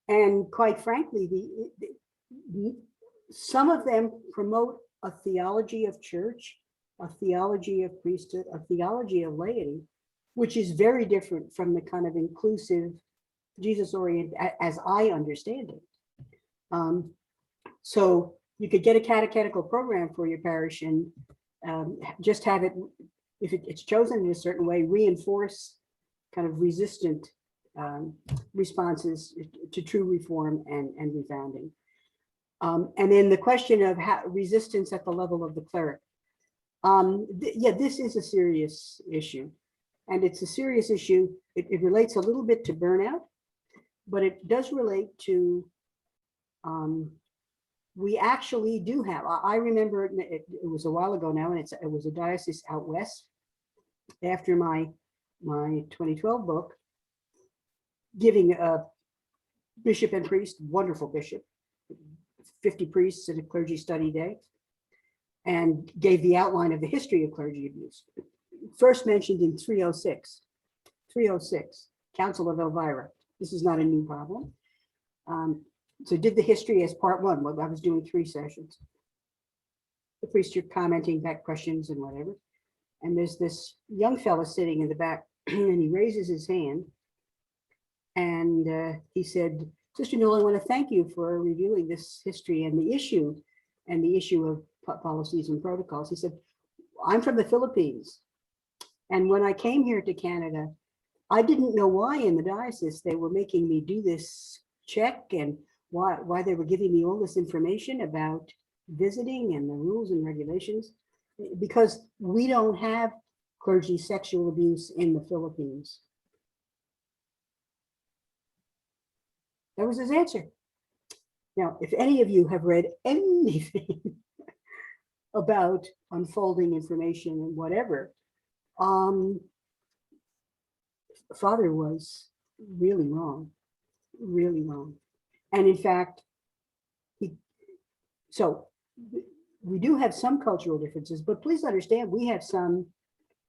And quite frankly, some of them promote a theology of church, a theology of priesthood, a theology of laity, which is very different from the kind of inclusive, Jesus-oriented, as I understand it. So you could get a catechetical program for your parish and just have it, if it's chosen in a certain way, reinforce kind of resistant responses to true reform and refounding. And then the question of resistance at the level of the cleric. Yeah, this is a serious issue. And it's a serious issue. It relates a little bit to burnout, but it does relate to we actually do have, I remember it was a while ago now, and it was a diocese out west after my 2012 book, giving a bishop and priest, wonderful bishop, 50 priests at a clergy study day, and gave the outline of the history of clergy abuse. First mentioned in 306, Council of Elvira. This is not a new problem. So did the history as part one. Well, I was doing 3 sessions. The priests are commenting back questions and whatever. And there's this young fella sitting in the back, and he raises his hand. And he said, Sister Nuala, I want to thank you for reviewing this history and the issue of policies and protocols. He said, I'm from the Philippines. And when I came here to Canada, I didn't know why in the diocese they were making me do this check and why they were giving me all this information about visiting and the rules and regulations, because we don't have clergy sexual abuse in the Philippines. That was his answer. Now, if any of you have read anything about unfolding information and whatever, Father was really wrong. And in fact, so we do have some cultural differences, but please understand, we have some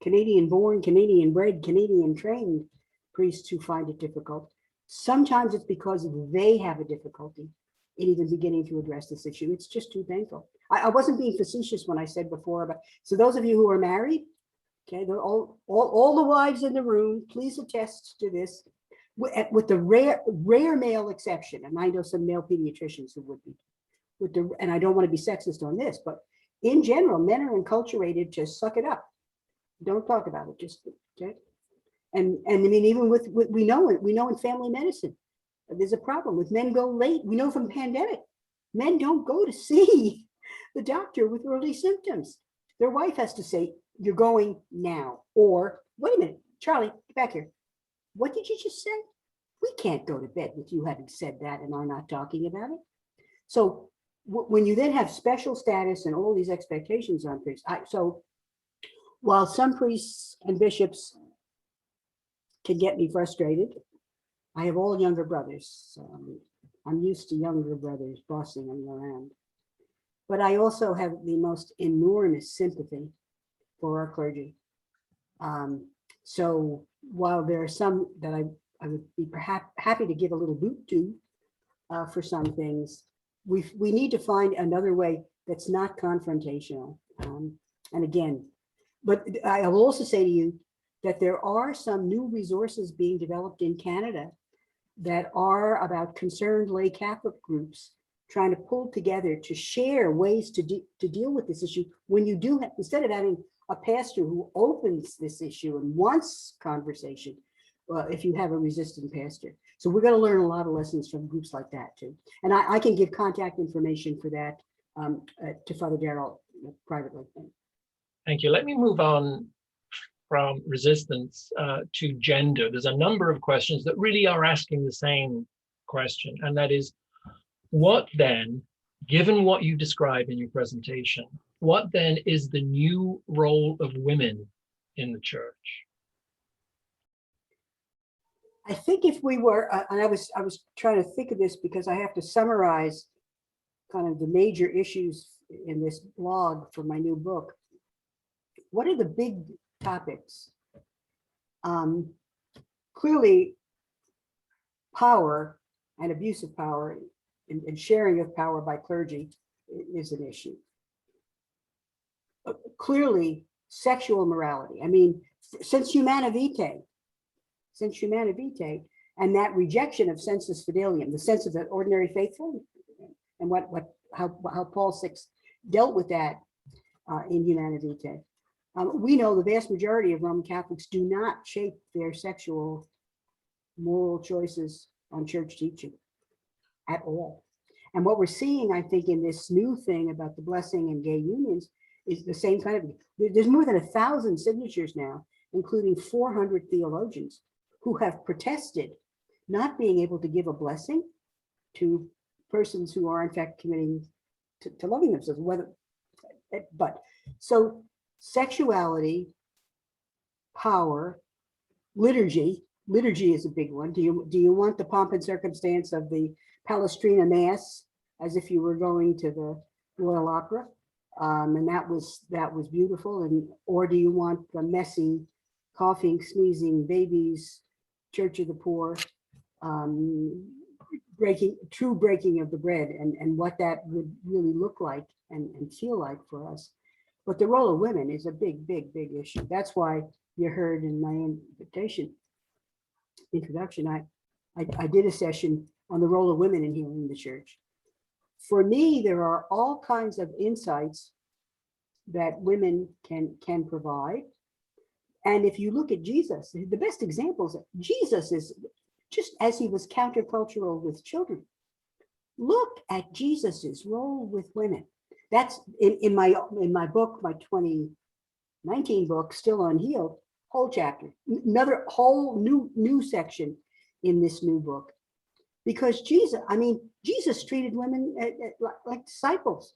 Canadian born, Canadian bred, Canadian trained priests who find it difficult. Sometimes it's because they have a difficulty in even beginning to address this issue. It's just too painful. I wasn't being facetious when I said before about, so those of you who are married, okay, all the wives in the room, please attest to this, with the rare male exception, and I know some male pediatricians who would be, and I don't want to be sexist on this, but in general, men are enculturated to suck it up. Don't talk about it, just, okay? And I mean, even with we know in family medicine, there's a problem with men go late. We know from the pandemic, men don't go to see the doctor with early symptoms. Their wife has to say, you're going now, or wait a minute, Charlie, get back here. What did you just say? We can't go to bed with you having said that and are not talking about it. So when you then have special status and all these expectations on priests, so while some priests and bishops can get me frustrated, I have all younger brothers. So I'm used to younger brothers bossing them around. But I also have the most enormous sympathy for our clergy. So while there are some that I would be perhaps happy to give a little boot to for some things, we need to find another way that's not confrontational. And again, but I will also say to you that there are some new resources being developed in Canada that are about concerned lay Catholic groups trying to pull together to share ways to deal with this issue. When you do, instead of having a pastor who opens this issue and wants conversation, if you have a resistant pastor. So we're going to learn a lot of lessons from groups like that too. And I can give contact information for that to Father Darrell privately. Thank you. Let me move on from resistance to gender. There's a number of questions that really are asking the same question, and that is, what then, given what you describe in your presentation, what then is the new role of women in the church? I think if we were, and I was trying to think of this because I have to summarize kind of the major issues in this blog for my new book. What are the big topics? Clearly, power and abuse of power and sharing of power by clergy is an issue. Clearly, sexual morality. I mean, since Humana Vitae, and that rejection of sensus fidelium, the sense of the ordinary faithful, and how Paul VI dealt with that in Humana Vitae. We know the vast majority of Roman Catholics do not shape their sexual moral choices on church teaching at all. And what we're seeing, I think, in this new thing about the blessing and gay unions is the same kind of, there's more than 1,000 signatures now, including 400 theologians who have protested not being able to give a blessing to persons who are in fact committing to loving themselves, but so sexuality, power, liturgy is a big one. Do you want the pomp and circumstance of the Palestrina Mass as if you were going to the Royal Opera? And that was beautiful. Or do you want the messy, coughing, sneezing babies, Church of the Poor, true breaking of the bread, and what that would really look like and feel like for us? But the role of women is a big issue. That's why you heard in my introduction, I did a session on the role of women in healing the church. For me, there are all kinds of insights that women can provide. And if you look at Jesus, the best examples, Jesus is just as he was countercultural with children. Look at Jesus's role with women. That's in my book, my 2019 book, Still Unhealed, whole chapter, another whole new section in this new book. Because Jesus treated women like disciples.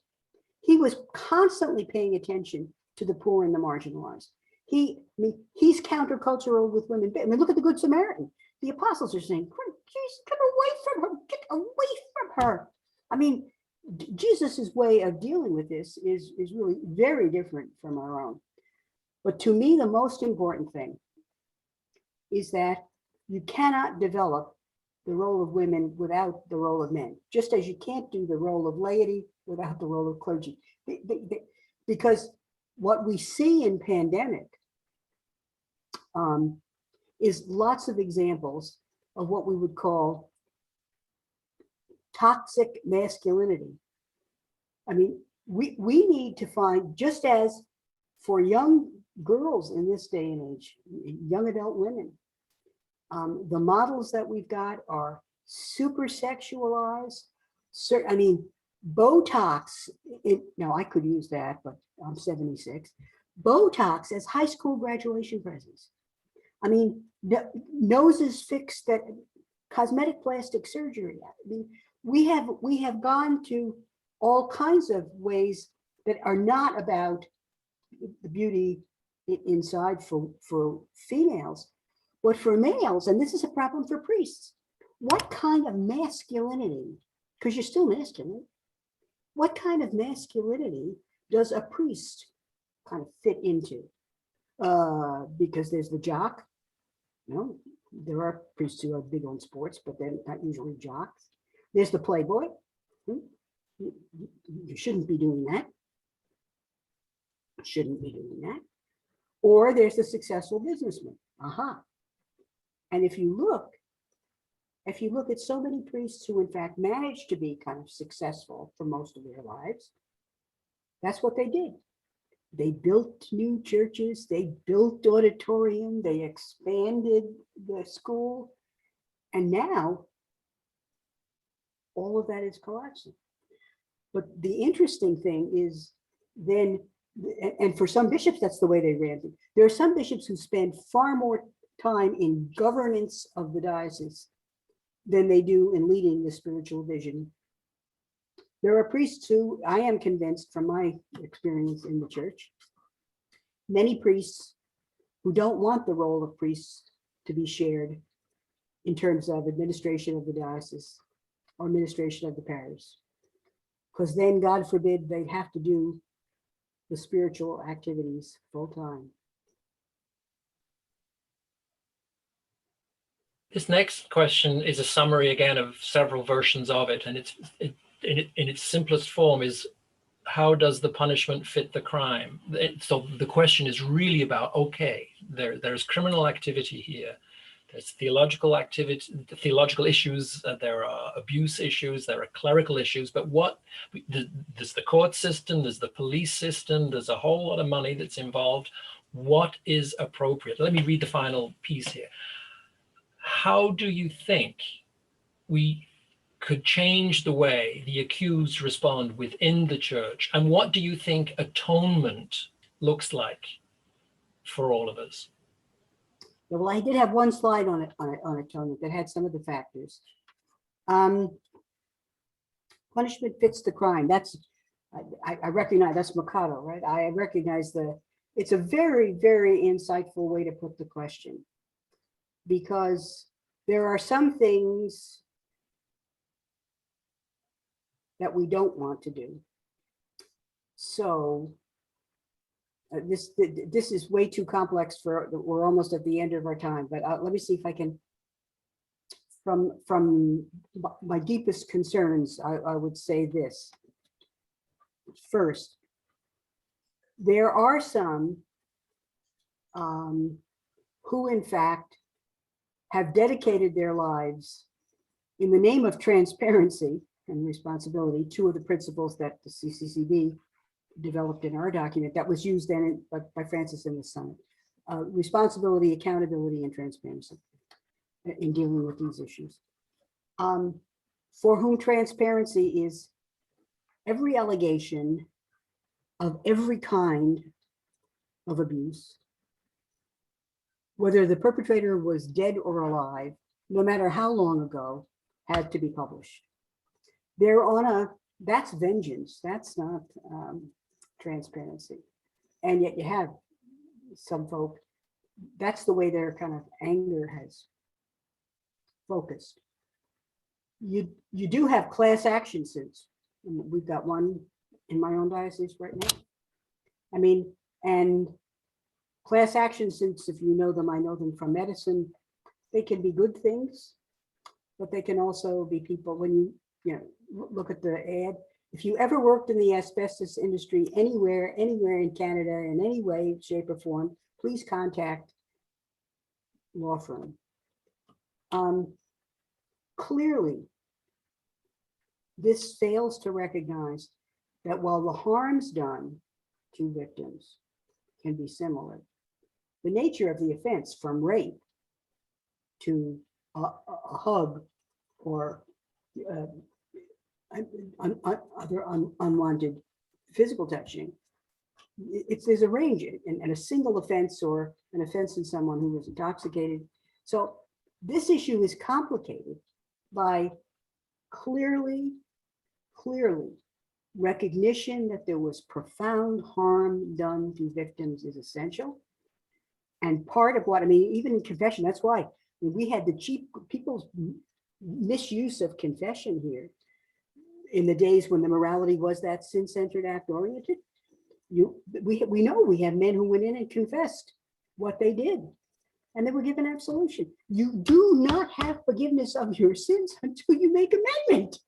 He was constantly paying attention to the poor and the marginalized. He's countercultural with women. I mean, look at the Good Samaritan. The apostles are saying, "Jesus, get away from her! Get away from her!" I mean, Jesus's way of dealing with this is really very different from our own. But to me, the most important thing is that you cannot develop the role of women without the role of men, just as you can't do the role of laity without the role of clergy. Because what we see in pandemic is lots of examples of what we would call toxic masculinity. I mean, we need to find, just as for young girls in this day and age, young adult women, the models that we've got are super sexualized. I mean, Botox, now I could use that, but I'm 76. Botox as high school graduation presents. I mean, noses fixed, that cosmetic plastic surgery. I mean, we have gone to all kinds of ways that are not about the beauty inside for females, but for males. And this is a problem for priests. What kind of masculinity, because you're still masculine, what kind of masculinity does a priest kind of fit into? Because there's the jock. No, there are priests who are big on sports, but they're not usually jocks. There's the playboy. You shouldn't be doing that. Shouldn't be doing that. Or there's the successful businessman. And if you look at so many priests who in fact managed to be kind of successful for most of their lives, that's what they did. They built new churches, they built auditorium, they expanded the school, and now all of that is collapsing. But the interesting thing is then, and for some bishops, that's the way they ran it. There are some bishops who spend far more time in governance of the diocese than they do in leading the spiritual vision. There are priests who, I am convinced from my experience in the church, many priests who don't want the role of priests to be shared in terms of administration of the diocese or administration of the parish. Because then, God forbid, they'd have to do the spiritual activities full time. This next question is a summary again of several versions of it, and in its simplest form is, how does the punishment fit the crime? So the question is really about, okay, there's criminal activity here, there's theological activity, theological issues, there are abuse issues, there are clerical issues, but there's the court system, there's the police system, there's a whole lot of money that's involved. What is appropriate? Let me read the final piece here. How do you think we could change the way the accused respond within the church? And what do you think atonement looks like for all of us? Well, I did have one slide on atonement that had some of the factors. Punishment fits the crime. That's I recognize that's Mikado, right? I recognize it's a very, very insightful way to put the question, because there are some things that we don't want to do. So this is way too complex for, we're almost at the end of our time, but let me see if I can, from my deepest concerns, I would say this. First, there are some who in fact have dedicated their lives in the name of transparency and responsibility, two of the principles that the CCCB developed in our document that was used then by Francis and the Son. Responsibility, accountability, and transparency in dealing with these issues. For whom transparency is every allegation of every kind of abuse, whether the perpetrator was dead or alive, no matter how long ago, had to be published. They're on that's vengeance, that's not transparency. And yet you have some folk, that's the way their kind of anger has focused. You do have class action suits. We've got one in my own diocese right now. I mean, and class action suits, if you know them, I know them from medicine, they can be good things, but they can also be people, when you look at the ad, if you ever worked in the asbestos industry anywhere in Canada in any way, shape or form, please contact law firm. Clearly, this fails to recognize that while the harms done to victims can be similar, the nature of the offense, from rape to a hug or other unwanted physical touching, there's a range, and a single offense or an offense in someone who was intoxicated. So this issue is complicated by clearly recognition that there was profound harm done to victims is essential. And part of what, I mean, even in confession, that's why we had the people's misuse of confession here in the days when the morality was that sin-centered, act-oriented. We know we have men who went in and confessed what they did, and they were given absolution. You do not have forgiveness of your sins until you make amendment.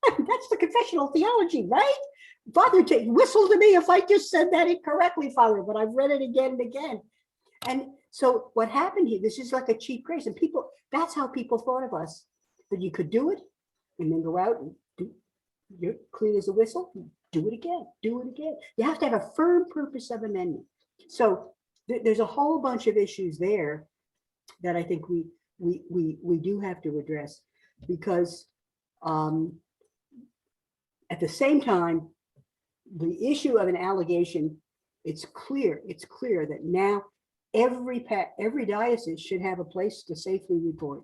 That's the confessional theology, right? Father, whistle to me if I just said that incorrectly, Father, but I've read it again and again. And so what happened here, this is like a cheap grace, and people, that's how people thought of us, that you could do it and then go out and you're clean as a whistle, do it again, do it again. You have to have a firm purpose of amendment. So there's a whole bunch of issues there that I think we do have to address, because at the same time, the issue of an allegation, it's clear that now every diocese should have a place to safely report.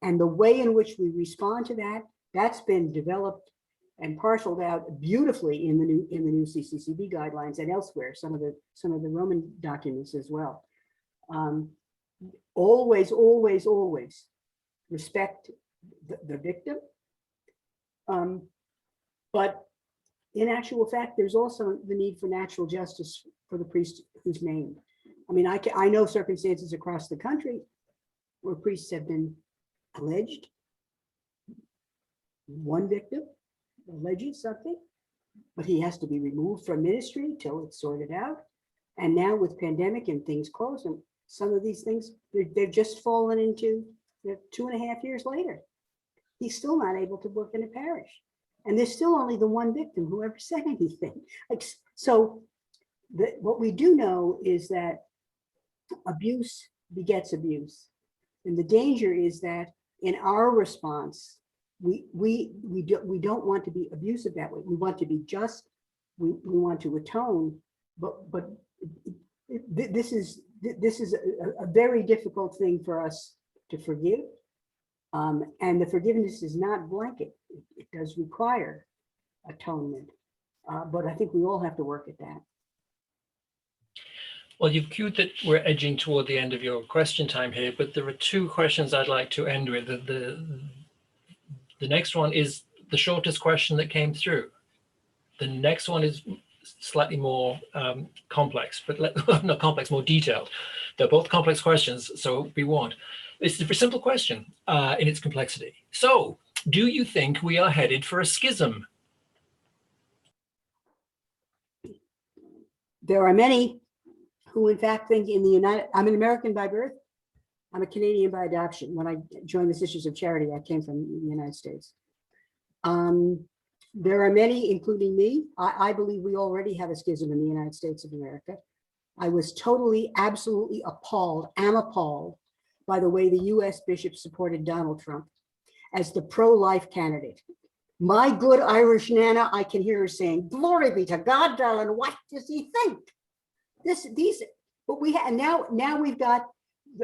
And the way in which we respond to that, that's been developed and parceled out beautifully in the new CCCB guidelines and elsewhere, some of the Roman documents as well. Always respect the victim. But in actual fact, there's also the need for natural justice for the priest who's named. I mean, I know circumstances across the country where priests have been alleged. One victim alleges something, but he has to be removed from ministry till it's sorted out. And now with pandemic and things closed, and some of these things, they've just fallen into 2.5 years later. He's still not able to work in a parish. And there's still only the one victim who ever said anything. So what we do know is that abuse begets abuse. And the danger is that in our response, we don't want to be abusive that way. We want to be just, we want to atone, but this is a very difficult thing for us to forgive. And the forgiveness is not blanket. It does require atonement. But I think we all have to work at that. Well, you've cued that we're edging toward the end of your question time here, but there are two questions I'd like to end with. The next one is the shortest question that came through. The next one is slightly more complex, but not complex, more detailed. They're both complex questions, so be warned. It's a simple question in its complexity. So, do you think we are headed for a schism? There are many who in fact think I'm an American by birth. I'm a Canadian by adoption. When I joined the Sisters of Charity, I came from the United States. There are many, including me. I believe we already have a schism in the United States of America. I was totally, absolutely appalled, am appalled by the way the US bishops supported Donald Trump as the pro-life candidate. My good Irish Nana, I can hear her saying, "Glory be to God, darling, what does he think?" But we have now we've got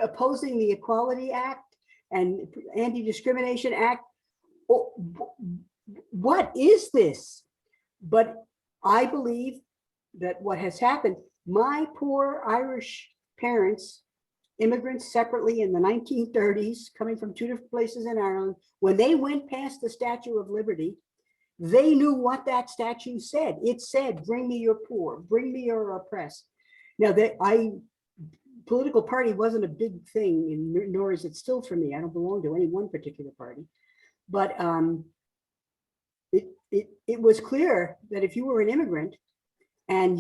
opposing the Equality Act and Anti-Discrimination Act. What is this? But I believe that what has happened, my poor Irish parents, immigrants separately in the 1930s, coming from two different places in Ireland, when they went past the Statue of Liberty, they knew what that statue said. It said, "Bring me your poor, bring me your oppressed." Now, political party wasn't a big thing, nor is it still for me. I don't belong to any one particular party. But it was clear that if you were an immigrant and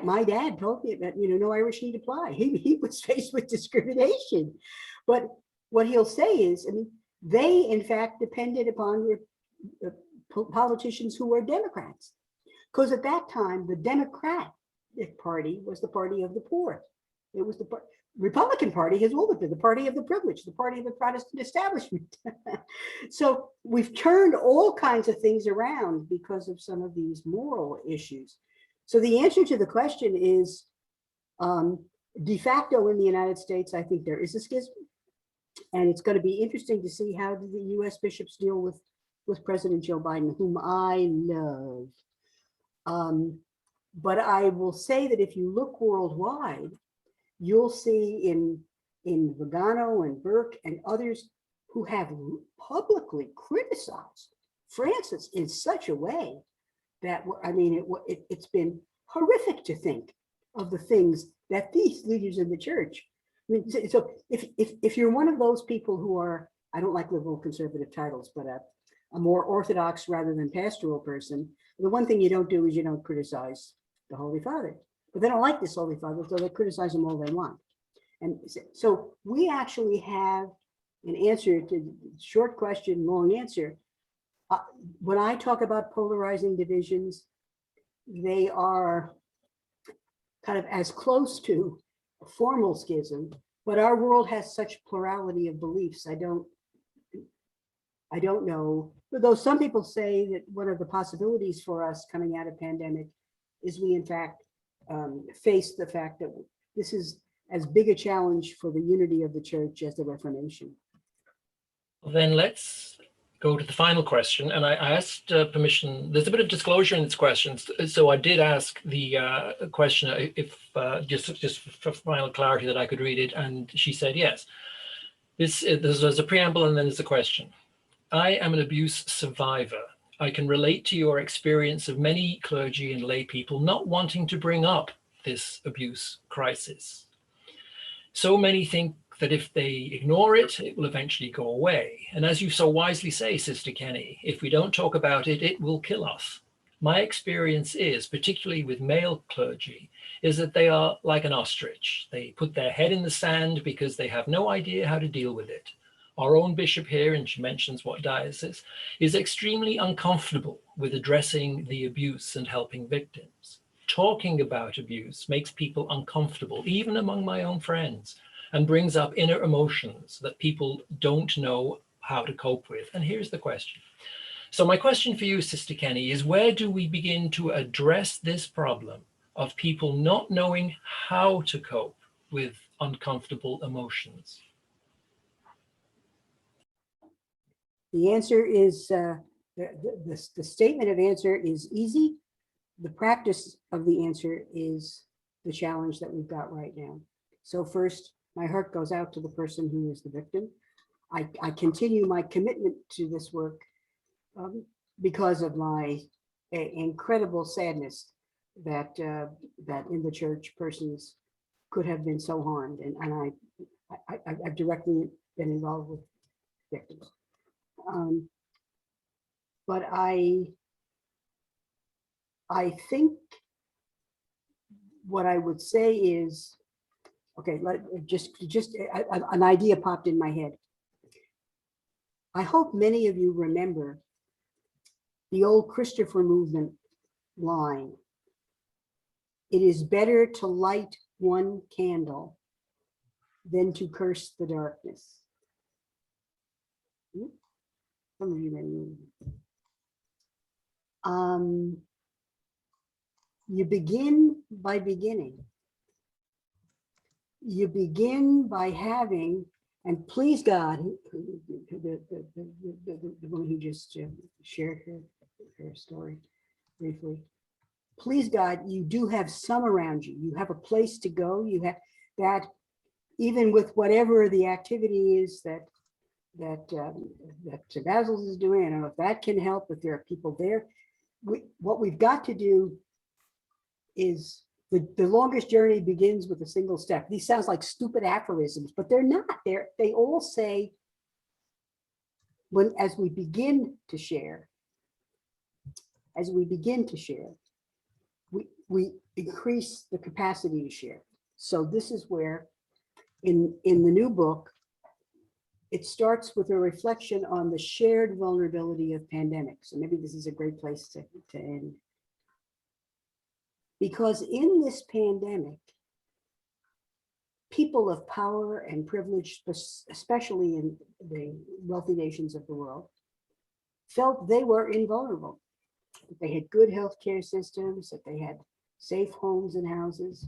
my dad told me that, no Irish need apply. He was faced with discrimination. But what he'll say is, they in fact depended upon politicians who were Democrats. Because at that time, the Democratic Party was the party of the poor. It was the Republican Party has always been the party of the privileged, the party of the Protestant establishment. So we've turned all kinds of things around because of some of these moral issues. So the answer to the question is, de facto in the United States, I think there is a schism. And it's going to be interesting to see how the US bishops deal with President Joe Biden, whom I love. But I will say that if you look worldwide, you'll see in Vigano and Burke and others who have publicly criticized Francis in such a way that, it's been horrific to think of the things that these leaders in the church. So if you're one of those people who are, I don't like liberal conservative titles, but a more orthodox rather than pastoral person, the one thing you don't do is you don't criticize the Holy Father. But they don't like this Holy Father, so they criticize him all they want. And so we actually have an answer to the short question, long answer. When I talk about polarizing divisions, they are kind of as close to a formal schism, but our world has such plurality of beliefs. I don't know, though some people say that one of the possibilities for us coming out of pandemic is we in fact face the fact that this is as big a challenge for the unity of the church as the Reformation. Well, then let's go to the final question. And I asked permission, there's a bit of disclosure in this question. So I did ask the questioner if just for final clarity that I could read it. And she said, yes. There's a preamble and then there's a question. I am an abuse survivor. I can relate to your experience of many clergy and lay people not wanting to bring up this abuse crisis. So many think that if they ignore it, it will eventually go away. And as you so wisely say, Sister Kenney, if we don't talk about it, it will kill us. My experience is, particularly with male clergy, is that they are like an ostrich. They put their head in the sand because they have no idea how to deal with it. Our own bishop here, and she mentions what diocese, is extremely uncomfortable with addressing the abuse and helping victims. Talking about abuse makes people uncomfortable, even among my own friends, and brings up inner emotions that people don't know how to cope with. And here's the question. So my question for you, Sister Kenney, is where do we begin to address this problem of people not knowing how to cope with uncomfortable emotions? The answer is, the statement of answer is easy. the practice of the answer is the challenge that we've got right now. So first, my heart goes out to the person who is the victim. I continue my commitment to this work because of my incredible sadness that that in the church persons could have been so harmed, and I've directly been involved with victims. But I think what I would say is, okay, an idea popped in my head. I hope many of you remember the old Christopher movement line. It is better to light one candle than to curse the darkness. Some of you may know. You begin by beginning. You begin by having, and please God, the woman who just shared her story briefly, please God, you do have some around you. You have a place to go. You have that, even with whatever the activity is that Sir Basil is doing. I don't know if that can help, if there are people there. What we've got to do is the longest journey begins with a single step. These sounds like stupid aphorisms, but they're not. They all say, as we begin to share, we increase the capacity to share. So this is where in the new book, it starts with a reflection on the shared vulnerability of pandemics. So maybe this is a great place to end. Because in this pandemic, people of power and privilege, especially in the wealthy nations of the world, felt they were invulnerable. That they had good healthcare systems, that they had safe homes and houses.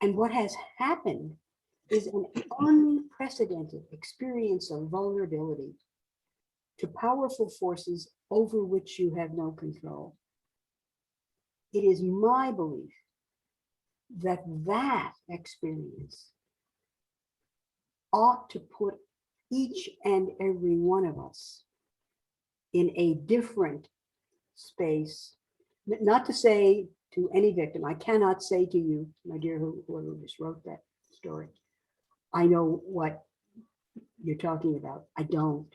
And what has happened is an unprecedented experience of vulnerability to powerful forces over which you have no control. It is my belief that that experience ought to put each and every one of us in a different space, not to say to any victim, I cannot say to you, my dear whoever just wrote that story, I know what you're talking about. I don't.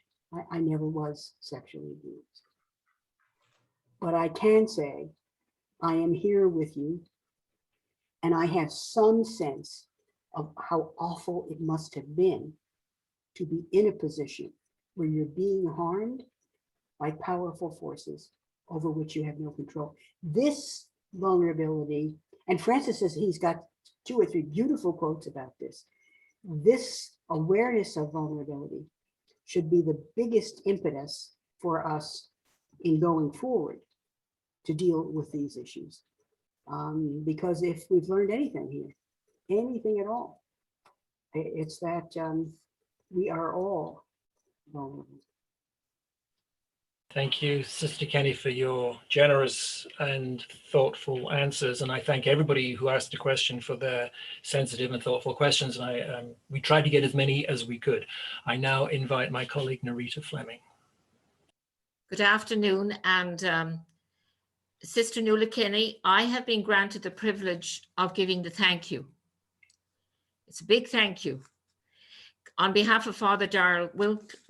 I never was sexually abused. But I can say, I am here with you, and I have some sense of how awful it must have been to be in a position where you're being harmed by powerful forces over which you have no control. This vulnerability, and Francis says he's got 2 or 3 beautiful quotes about this. This awareness of vulnerability should be the biggest impetus for us in going forward to deal with these issues. Because if we've learned anything here, anything at all, it's that we are all vulnerable. Thank you, Sister Kenney, for your generous and thoughtful answers. And I thank everybody who asked a question for their sensitive and thoughtful questions. And we tried to get as many as we could. I now invite my colleague, Narita Fleming. Good afternoon. And Sister Nuala Kenny, I have been granted the privilege of giving the thank you. It's a big thank you. On behalf of Father Darrell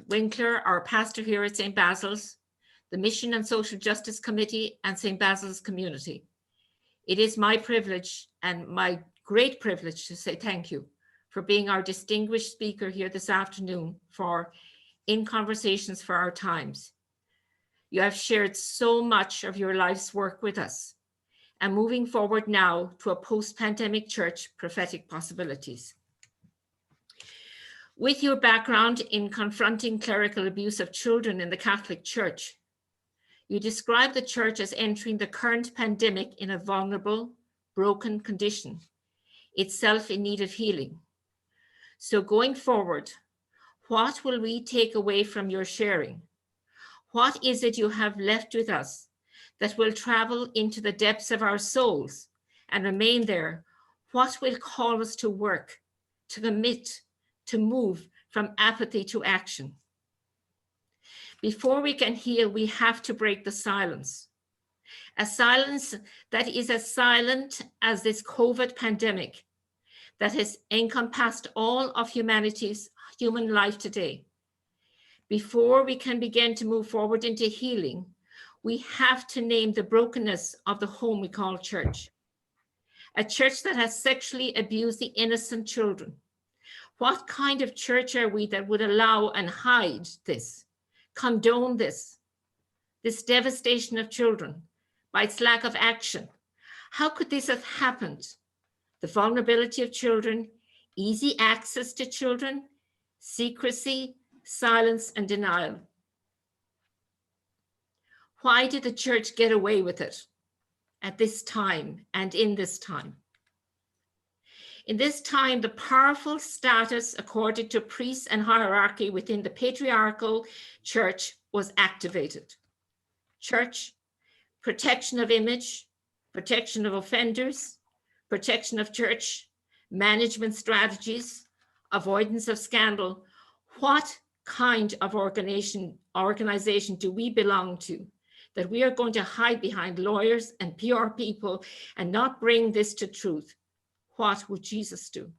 Winkler, our pastor here at St. Basil's, the Mission and Social Justice Committee, and St. Basil's community. It is my privilege and my great privilege to say thank you for being our distinguished speaker here this afternoon for In Conversations for Our Times. You have shared so much of your life's work with us, and moving forward now to a post-pandemic church, Prophetic Possibilities. With your background in confronting clerical abuse of children in the Catholic Church, you describe the church as entering the current pandemic in a vulnerable, broken condition, itself in need of healing. So going forward, what will we take away from your sharing? What is it you have left with us that will travel into the depths of our souls and remain there, what will call us to work, to commit, to move from apathy to action. Before we can heal, we have to break the silence. A silence that is as silent as this COVID pandemic that has encompassed all of human life today. Before we can begin to move forward into healing, we have to name the brokenness of the home we call church. A church that has sexually abused the innocent children. What kind of church are we that would allow and hide this, condone this devastation of children by its lack of action? How could this have happened? The vulnerability of children, easy access to children, secrecy, silence, and denial. Why did the church get away with it at this time and in this time? In this time, the powerful status accorded to priests and hierarchy within the patriarchal church was activated. Church, protection of image, protection of offenders, protection of church, management strategies, avoidance of scandal. What kind of organization do we belong to that we are going to hide behind lawyers and PR people and not bring this to truth? What would Jesus do?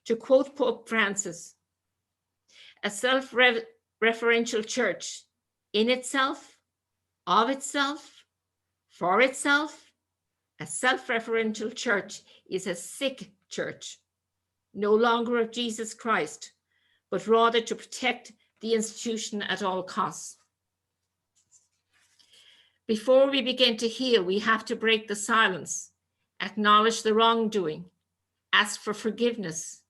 To quote Pope Francis, a self-referential church in itself, of itself, for itself, a self-referential church is a sick church, no longer of Jesus Christ, but rather to protect the institution at all costs. Before we begin to heal, we have to break the silence, acknowledge the wrongdoing, ask for forgiveness,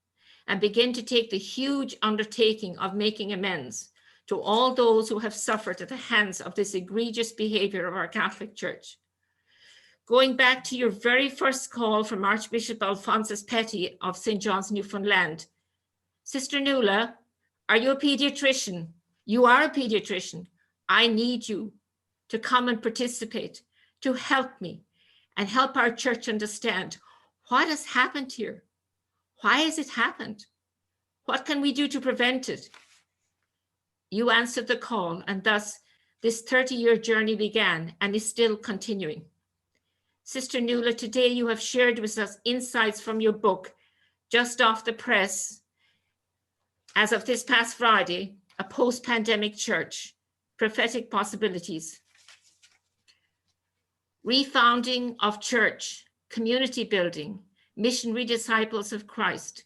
and begin to take the huge undertaking of making amends to all those who have suffered at the hands of this egregious behavior of our Catholic Church. Going back to your very first call from Archbishop Alphonsus Petty of St. John's, Newfoundland, Sister Nuala, are you a pediatrician? You are a pediatrician. I need you to come and participate, to help me and help our church understand what has happened here. Why has it happened? What can we do to prevent it? You answered the call, and thus this 30-year journey began and is still continuing. Sister Nuala, today you have shared with us insights from your book, just off the press, as of this past Friday, A Post-Pandemic Church, Prophetic Possibilities. Refounding of church, community building, missionary disciples of Christ,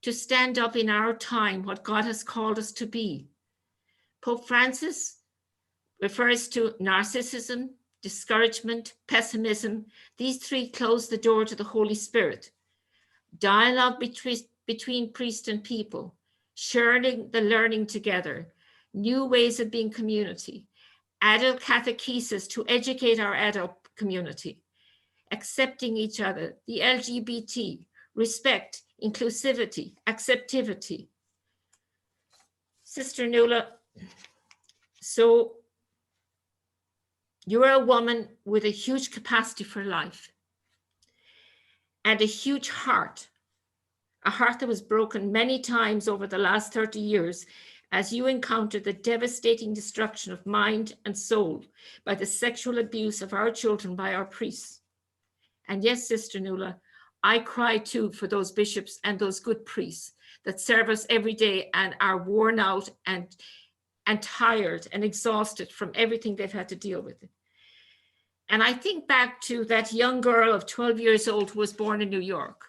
to stand up in our time what God has called us to be. Pope Francis refers to narcissism, discouragement, pessimism. These three close the door to the Holy Spirit. Dialogue between priest and people, sharing the learning together, new ways of being community, adult catechesis to educate our adult community, accepting each other, the LGBT, respect, inclusivity, acceptivity. Sister Nuala, so you're a woman with a huge capacity for life and a huge heart, a heart that was broken many times over the last 30 years as you encountered the devastating destruction of mind and soul by the sexual abuse of our children by our priests. And yes, Sister Nuala, I cry too for those bishops and those good priests that serve us every day and are worn out and tired and exhausted from everything they've had to deal with. And I think back to that young girl of 12 years old who was born in New York,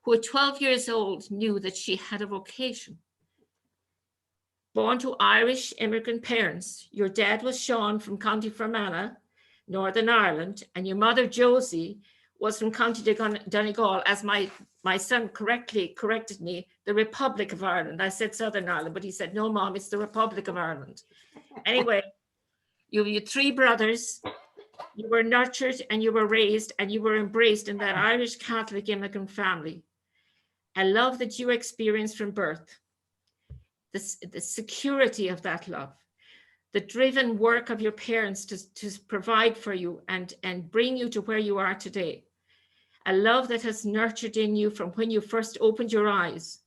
who at 12 years old knew that she had a vocation. Born to Irish immigrant parents, your dad was Sean from County Fermanagh, Northern Ireland, and your mother Josie was from County Donegal, as my son correctly corrected me, the Republic of Ireland. I said Southern Ireland, but he said, no, Mom, it's the Republic of Ireland. Anyway, you have 3 brothers. You were nurtured and you were raised and you were embraced in that Irish Catholic immigrant family. I love that you experienced from birth the security of that love, the driven work of your parents to provide for you and bring you to where you are today. A love that has nurtured in you from when you first opened your eyes.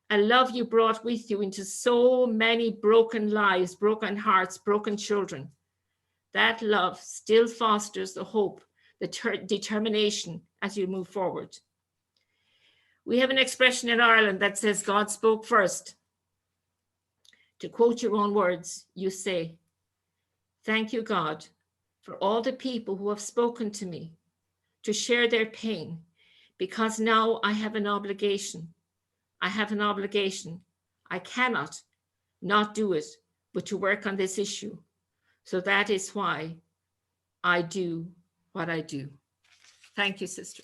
A love you brought with you into so many broken lives, broken hearts, broken children. That love still fosters the hope, the determination as you move forward. We have an expression in Ireland that says, God spoke first. To quote your own words, you say, thank you, God, for all the people who have spoken to me to share their pain, because now I have an obligation. I have an obligation. I cannot not do it, but to work on this issue. So that is why I do what I do. Thank you, sister.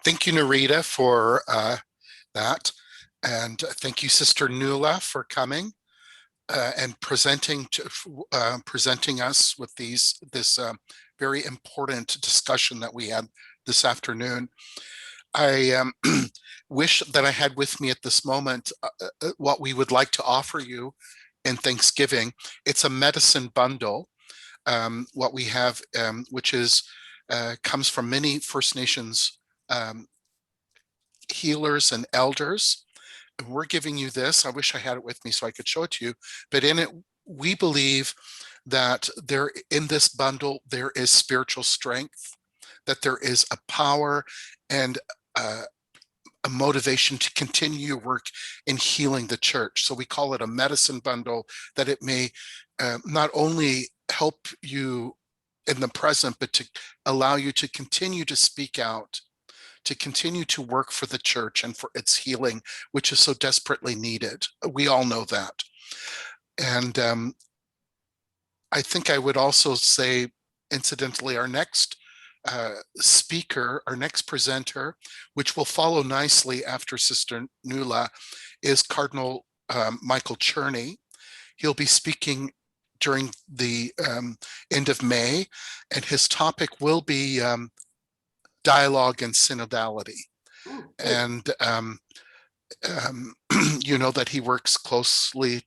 Thank you, Narita, for that. And thank you, Sister Nuala, for coming and presenting us with this very important discussion that we had this afternoon. I wish that I had with me at this moment what we would like to offer you in Thanksgiving. It's a medicine bundle, what we have, which is comes from many First Nations healers and elders. And we're giving you this. I wish I had it with me so I could show it to you. But in it, we believe that in this bundle, there is spiritual strength, that there is a power and a motivation to continue your work in healing the church. So we call it a medicine bundle, that it may not only help you in the present, but to allow you to continue to speak out, to continue to work for the church and for its healing, which is so desperately needed. We all know that. And I think I would also say, incidentally, our next speaker, our next presenter, which will follow nicely after Sister Nuala, is Cardinal Michael Cherney. He'll be speaking during the end of May, and his topic will be dialogue and synodality. And you know that he works closely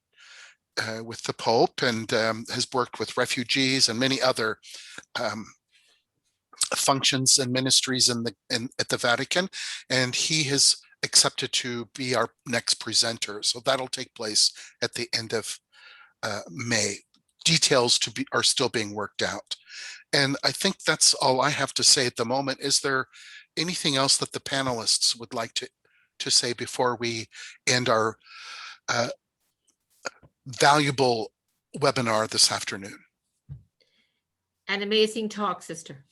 with the Pope and has worked with refugees and many other functions and ministries at the Vatican, and he has accepted to be our next presenter. So that'll take place at the end of May. Details are still being worked out. And I think that's all I have to say at the moment. Is there anything else that the panelists would like to say before we end our valuable webinar this afternoon? An amazing talk, sister.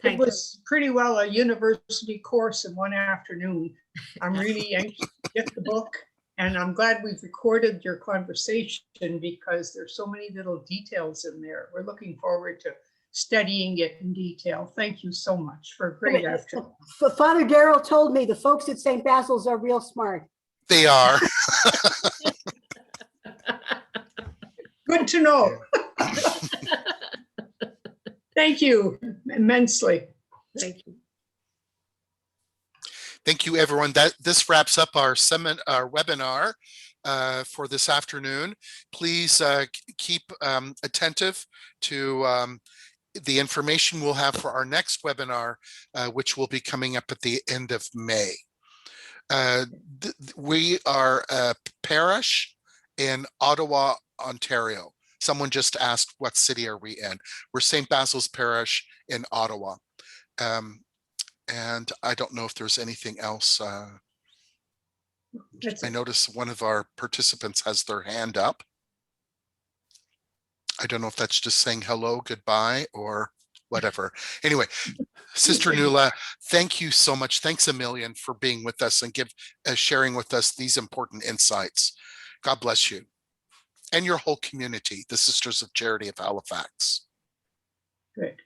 It was pretty well a university course in one afternoon. I'm really anxious to get the book, and I'm glad we've recorded your conversation because there's so many little details in there. We're looking forward to studying it in detail. Thank you so much for a great afternoon. Father Darrell told me the folks at St. Basil's are real smart. They are. Good to know. Thank you immensely. Thank you. Thank you, everyone. This wraps up our webinar for this afternoon. Please keep attentive to the information we'll have for our next webinar, which will be coming up at the end of May. We are a parish in Ottawa, Ontario. Someone just asked, what city are we in? We're St. Basil's Parish in Ottawa. And I don't know if there's anything else. I notice one of our participants has their hand up. I don't know if that's just saying hello, goodbye, or whatever. Anyway, Sister Nuala, thank you so much. Thanks a million for being with us and sharing with us these important insights. God bless you. And your whole community, the Sisters of Charity of Halifax. Good.